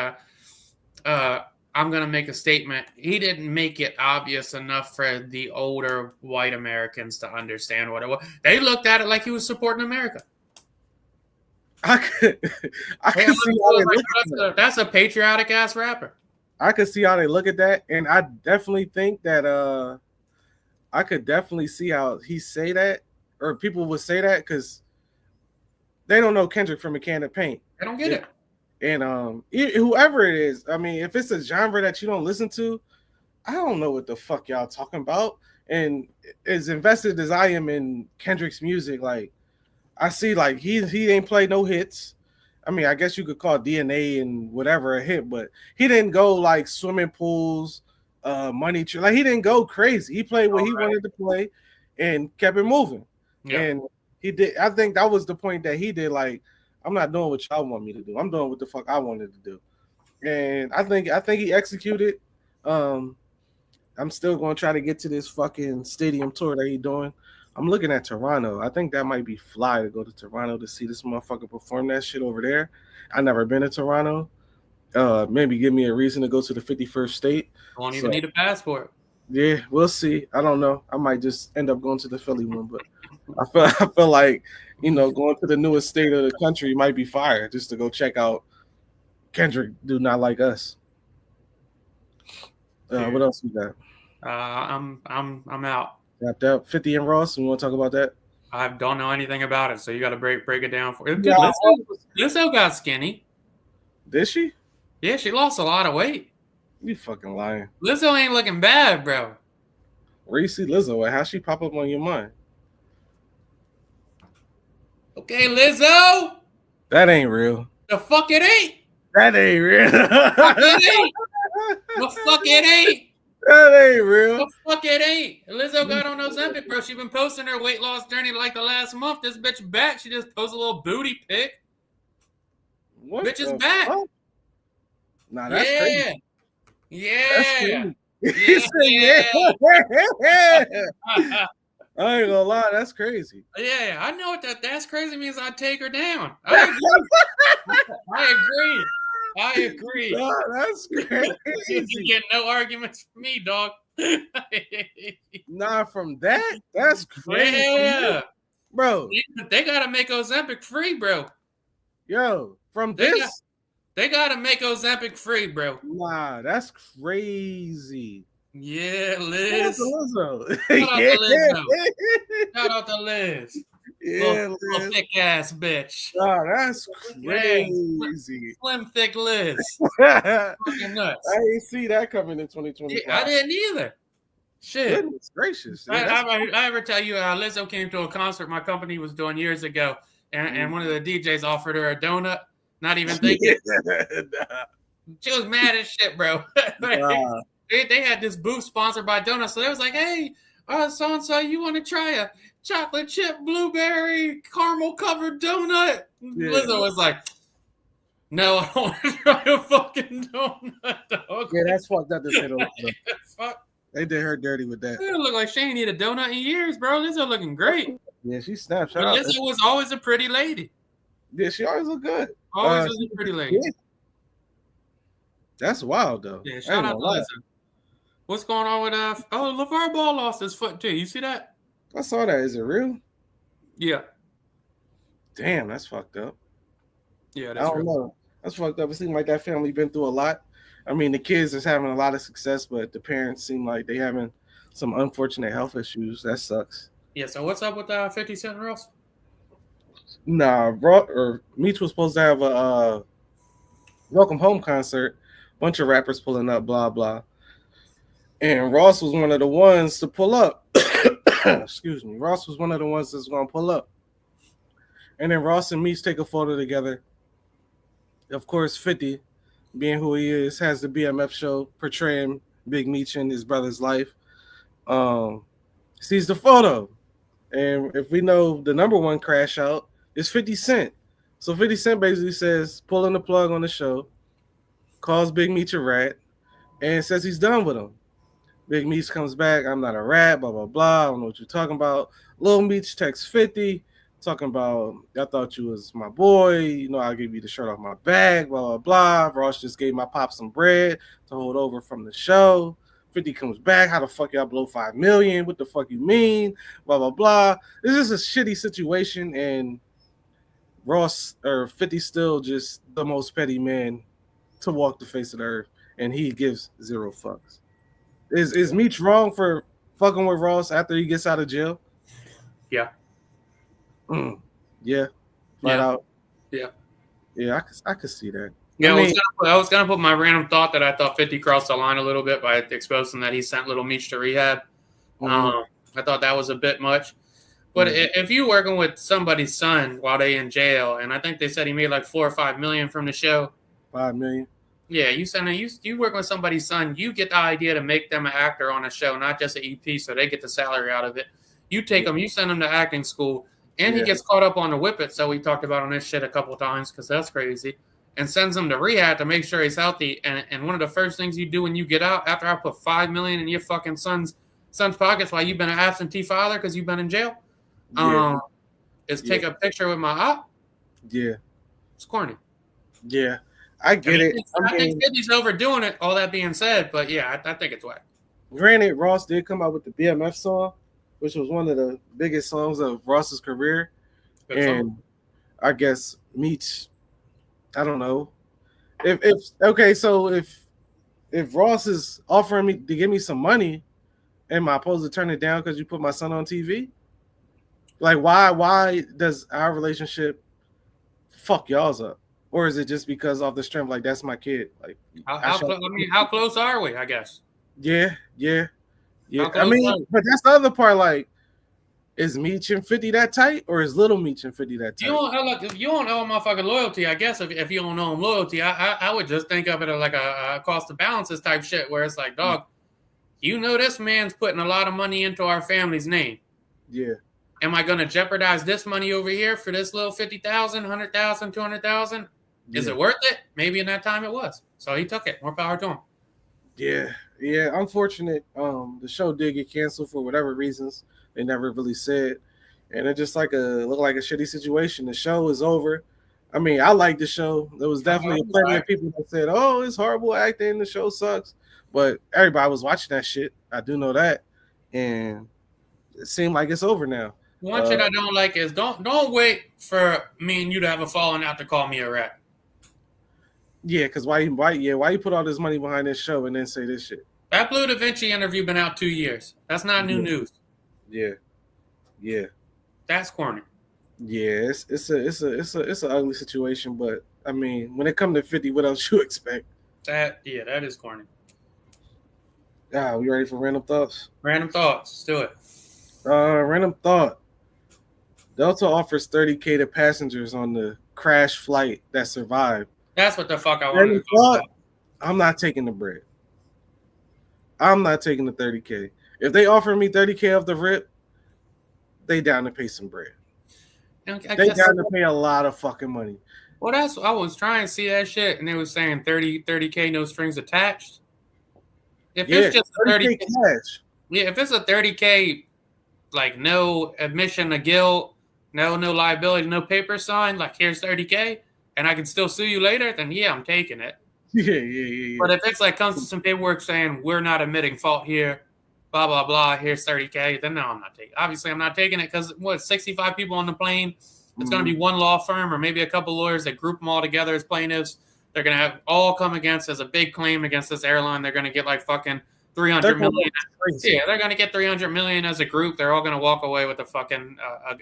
I'm gonna make a statement, he didn't make it obvious enough for the older white Americans to understand what it was. They looked at it like he was supporting America. I could see that's a patriotic ass rapper. I could see how they look at that, and I definitely think that I could definitely see how he say that, or people would say that, because they don't know Kendrick from a can of paint. They don't get it. And whoever it is, I mean, if it's a genre that you don't listen to, I don't know what the fuck y'all talking about. And as invested as I am in Kendrick's music, like, I see like he ain't played no hits. I mean, I guess you could call DNA and whatever a hit, but he didn't go like swimming pools, money tree. Like, he didn't go crazy. He played what he wanted to play and kept it moving. Yeah. And he did. I think that was the point that he did. Like, I'm not doing what y'all want me to do. I'm doing what the fuck I wanted to do. And I think he executed. I'm still going to try to get to this fucking stadium tour that he's doing. I'm looking at Toronto. I think that might be fly to go to Toronto to see this motherfucker perform that shit over there. I never been to Toronto. Maybe give me a reason to go to the 51st state. I don't even need a passport. Yeah, we'll see. I don't know. I might just end up going to the Philly one, but I feel like, you know, going to the newest state of the country might be fire just to go check out Kendrick do Not Like Us. What else we got? I'm out. Wrapped up. 50 and Ross. We want to talk about that? I don't know anything about it, so you got to break it down for it. Yeah, Lizzo got skinny. Did she? Yeah, she lost a lot of weight. You fucking lying. Lizzo ain't looking bad, bro. Where you see Lizzo at? How she pop up on your mind? Okay, Lizzo. That ain't real. The fuck it ain't. That ain't real. It ain't. The fuck it ain't. That ain't real. The fuck it ain't. Lizzo got on Ozempic, bro. She been posting her weight loss journey like the last month. This bitch back. She just posted a little booty pic. What Bitch is back. Fuck? Nah, that's crazy. Yeah. Yeah. I ain't gonna lie, that's crazy. Yeah, I know what that's crazy means. I'd take her down. I agree. Nah, that's crazy. You get no arguments from me, dog. Nah, from that, that's crazy. Yeah. Bro. They gotta make Ozempic free, bro. Yo, from this. They gotta make Ozempic free, bro. Nah, that's crazy. Yeah, Liz. Shout out to Liz. Yeah, little thick ass bitch. Nah, that's crazy. Slim thick Liz. Fucking nuts. I didn't see that coming in 2025. I didn't either. Shit. Goodness gracious. I ever tell you Lizzo came to a concert my company was doing years ago, and one of the DJs offered her a donut. Not even thinking. She was mad as shit, bro. They had this booth sponsored by donuts, so they was like, "Hey, so-and-so, you want to try a chocolate chip blueberry caramel covered donut?" Yeah. Lizzo was like, "No, I don't want to try a fucking donut, dog." Yeah, that's fucked up. Fuck. They did her dirty with that. It looked like she ain't eat a donut in years, bro. Lizzo looking great. Yeah, she snapped. Lizzo was always a pretty lady. Yeah, she always looked good. Always was a pretty lady. Yeah. That's wild, though. Yeah, shout out to Lizzo. What's going on with LeVar Ball lost his foot too. You see that? I saw that. Is it real? Yeah. Damn, that's fucked up. Yeah, that's I don't know. That's fucked up. It seems like that family been through a lot. I mean, the kids is having a lot of success, but the parents seem like they having some unfortunate health issues. That sucks. Yeah. So what's up with 50 Cent and Ross? Nah, Meech was supposed to have a welcome home concert. Bunch of rappers pulling up, blah blah. And Ross was one of the ones to pull up. Excuse me. Ross was one of the ones that's going to pull up. And then Ross and Meech take a photo together. Of course, 50, being who he is, has the BMF show portraying Big Meech in his brother's life. Sees the photo. And if we know the number one crash out, it's 50 Cent. So 50 Cent basically says, pulling the plug on the show, calls Big Meech a rat, and says he's done with him. Big Meech comes back, I'm not a rat, blah, blah, blah. I don't know what you're talking about. Lil Meech texts 50, talking about, I thought you was my boy. You know, I'll give you the shirt off my back, blah, blah, blah. Ross just gave my pop some bread to hold over from the show. 50 comes back, how the fuck y'all blow $5 million? What the fuck you mean? Blah, blah, blah. This is a shitty situation, and Ross, or 50 still just the most petty man to walk the face of the earth, and he gives zero fucks. Is Meech wrong for fucking with Ross after he gets out of jail? Yeah. Yeah. Flat out. Yeah. Yeah, I could see that. Yeah, I was gonna put my random thought that I thought 50 crossed the line a little bit by exposing that he sent Little Meech to rehab. I thought that was a bit much. But if you working with somebody's son while they in jail, and I think they said he made like $4 or $5 million from the show. $5 million. Yeah, you work with somebody's son, you get the idea to make them an actor on a show, not just an EP, so they get the salary out of it. You take them, you send them to acting school, and he gets caught up on the whippet, so we talked about on this shit a couple of times because that's crazy, and sends him to rehab to make sure he's healthy. And one of the first things you do when you get out, after I put $5 million in your fucking son's pockets while you've been an absentee father because you've been in jail, is take a picture with my op. Yeah. It's corny. Yeah. I get it. I think 50's overdoing it, all that being said, but yeah, I think it's whack. Granted, Ross did come out with the BMF song, which was one of the biggest songs of Ross's career. And I guess Meech, I don't know. If Ross is offering me to give me some money, am I supposed to turn it down because you put my son on TV? Like, why does our relationship fuck y'all's up? Or is it just because off the strength, like, that's my kid? Like, how close are we, I guess? Yeah. I mean, but that's the other part, like, is Meech and 50 that tight, or is Little Meech and 50 that tight? If you don't know motherfucking loyalty, I guess if you don't know him loyalty, I would just think of it like a cost of balances type shit, where it's like, dog, you know this man's putting a lot of money into our family's name. Yeah. Am I going to jeopardize this money over here for this little 50,000, 100,000, 200,000? Is it worth it? Maybe in that time it was. So he took it. More power to him. Yeah. Yeah. Unfortunate. The show did get canceled for whatever reasons. They never really said. And it just looked like a shitty situation. The show is over. I mean, I like the show. There was definitely plenty of people that said, "Oh, it's horrible acting. The show sucks." But everybody was watching that shit. I do know that. And it seemed like it's over now. One thing I don't like is don't wait for me and you to have a falling out to call me a rat. Yeah, because why you put all this money behind this show and then say this shit? That Blue Da Vinci interview been out 2 years. That's not new news. Yeah. Yeah. That's corny. Yeah, it's an ugly situation, but I mean, when it comes to 50, what else you expect? That is corny. We ready for random thoughts? Random thoughts. Let's do it. Random thought. Delta offers $30K to passengers on the crash flight that survived. That's what the fuck I wanted to talk about. I'm not taking the bread. I'm not taking the $30K. If they offer me $30K off the rip, they down to pay some bread. They down to pay a lot of fucking money. Well, I was trying to see that shit, and they was saying 30K, no strings attached. If it's just 30K cash. Yeah, if it's a 30K, like no admission of guilt, no liability, no paper signed, like here's 30K, and I can still sue you later, then yeah, I'm taking it. Yeah. But if it's like comes to some paperwork saying we're not admitting fault here, blah blah blah, here's 30K, then no, I'm not taking. Obviously, I'm not taking it because 65 people on the plane. It's going to be one law firm or maybe a couple lawyers that group them all together as plaintiffs. They're going to have all come against as a big claim against this airline. They're going to get like fucking 300 million. Yeah, they're going to get 300 million as a group. They're all going to walk away with a fucking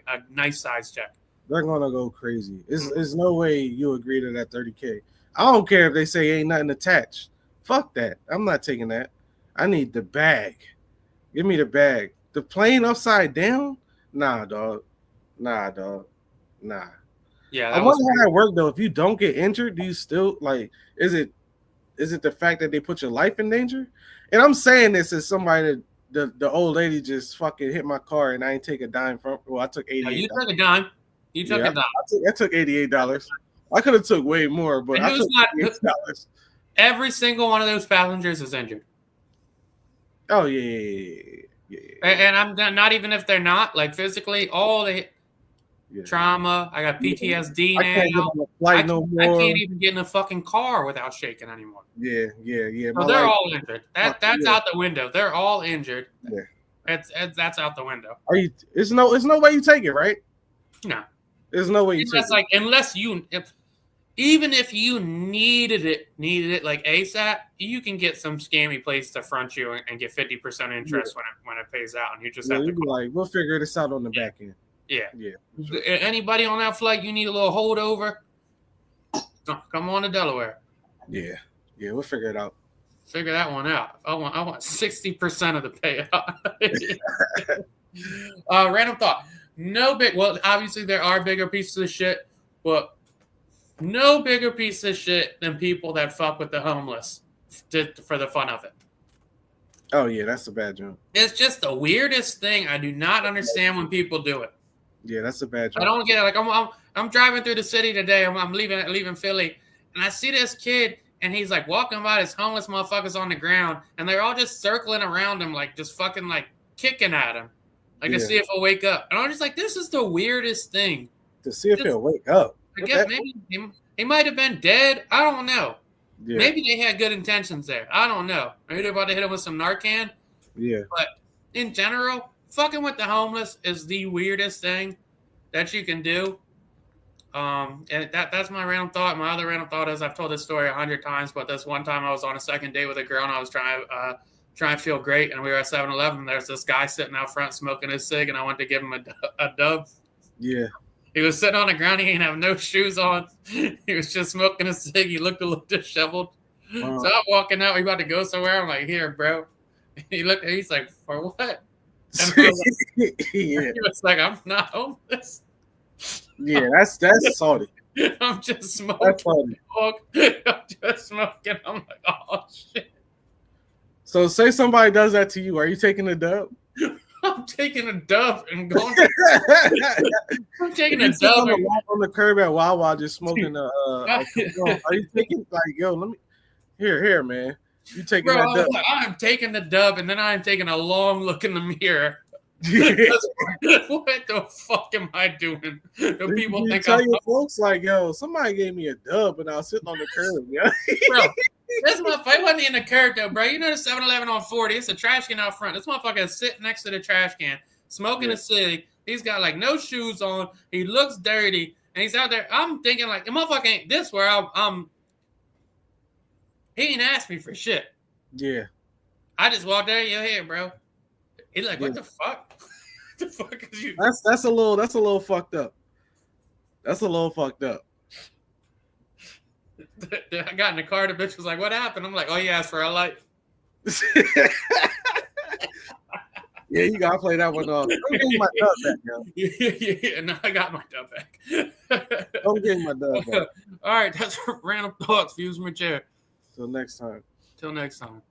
a nice size check. They're going to go crazy. There's no way you agree to that 30K. I don't care if they say ain't nothing attached. Fuck that. I'm not taking that. I need the bag. Give me the bag. The plane upside down? Nah, dog. Nah. Yeah. I wonder how that worked though. If you don't get injured, do you still like? Is it the fact that they put your life in danger? And I'm saying this as somebody that the old lady just fucking hit my car and I ain't take a dime from. Well, I took $88. No, you took a dime. You took a dime. I took $88. I could have took way more, but I took $88. Every single one of those passengers is injured. Oh yeah. And I'm not even if they're not like physically, all the trauma. I got PTSD now. I can't even get in a fucking car without shaking anymore. Yeah. So they're all injured. That's out the window. They're all injured. Yeah. That's out the window. There's no way you take it, right? No. There's no way you take it. Even if you needed it like ASAP, you can get some scammy place to front you and get 50% interest when it pays out, and you just have to be like, we'll figure this out on the back end. Yeah. Sure. Anybody on that flight, you need a little holdover? Come on to Delaware. Yeah, we'll figure it out. Figure that one out. I want 60% of the payout. Random thought. Well, obviously there are bigger pieces of shit, but no bigger piece of shit than people that fuck with the homeless for the fun of it. Oh yeah, that's a bad joke. It's just the weirdest thing. I do not understand when people do it. Yeah, that's a bad joke. I don't get it. Like I'm driving through the city today. I'm leaving Philly, and I see this kid, and he's like walking by this homeless motherfuckers on the ground, and they're all just circling around him, like just fucking like kicking at him, like to see if he'll wake up. And I'm just like, this is the weirdest thing. To see if he'll wake up. I guess maybe he might have been dead. I don't know. Yeah. Maybe they had good intentions there. I don't know. Maybe they're about to hit him with some Narcan. Yeah. But in general, fucking with the homeless is the weirdest thing that you can do. And that's my random thought. My other random thought is I've told this story 100 times, but this one time I was on a second date with a girl and I was trying to feel great, and we were at 7-Eleven. There's this guy sitting out front smoking his cig, and I went to give him a dub. Yeah. He was sitting on the ground. He didn't have no shoes on. He was just smoking a cig. He looked a little disheveled. So I'm walking out. We about to go somewhere. I'm like, here, bro. He looked. He's like, for what? He was like, I'm not homeless. Yeah, that's salty. I'm just smoking. I'm just smoking. I'm like, oh shit. So say somebody does that to you. Are you taking a dub? I'm taking a dub and going. I'm taking a You sit dub. on the curb at Wawa just smoking a are you taking like yo? Let me here, man. You taking Bro, that dub? I'm taking the dub, and then I'm taking a long look in the mirror. What the fuck am I doing? The people you think tell I'm your folks like, yo, somebody gave me a dub, and I was sitting on the curb. Yeah, bro. This motherfucker wasn't in the curb though, bro. You know the 7-Eleven on 40. It's a trash can out front. This motherfucker is sitting next to the trash can, smoking a cig. He's got like no shoes on. He looks dirty, and he's out there. I'm thinking like the motherfucker ain't this where I'm. He ain't asked me for shit. Yeah. I just walked there. You're here, bro. He's like, what the fuck? What the fuck is you? That's a little fucked up. That's a little fucked up. I got in the car. The bitch was like, what happened? I'm like, oh, he asked for a light. Yeah, you gotta play that one off. Don't give me my dub back, yo. Yeah, no, I got my dub back. Don't give me my dub back. All right, that's random thoughts. Views from a chair. Till next time. Till next time.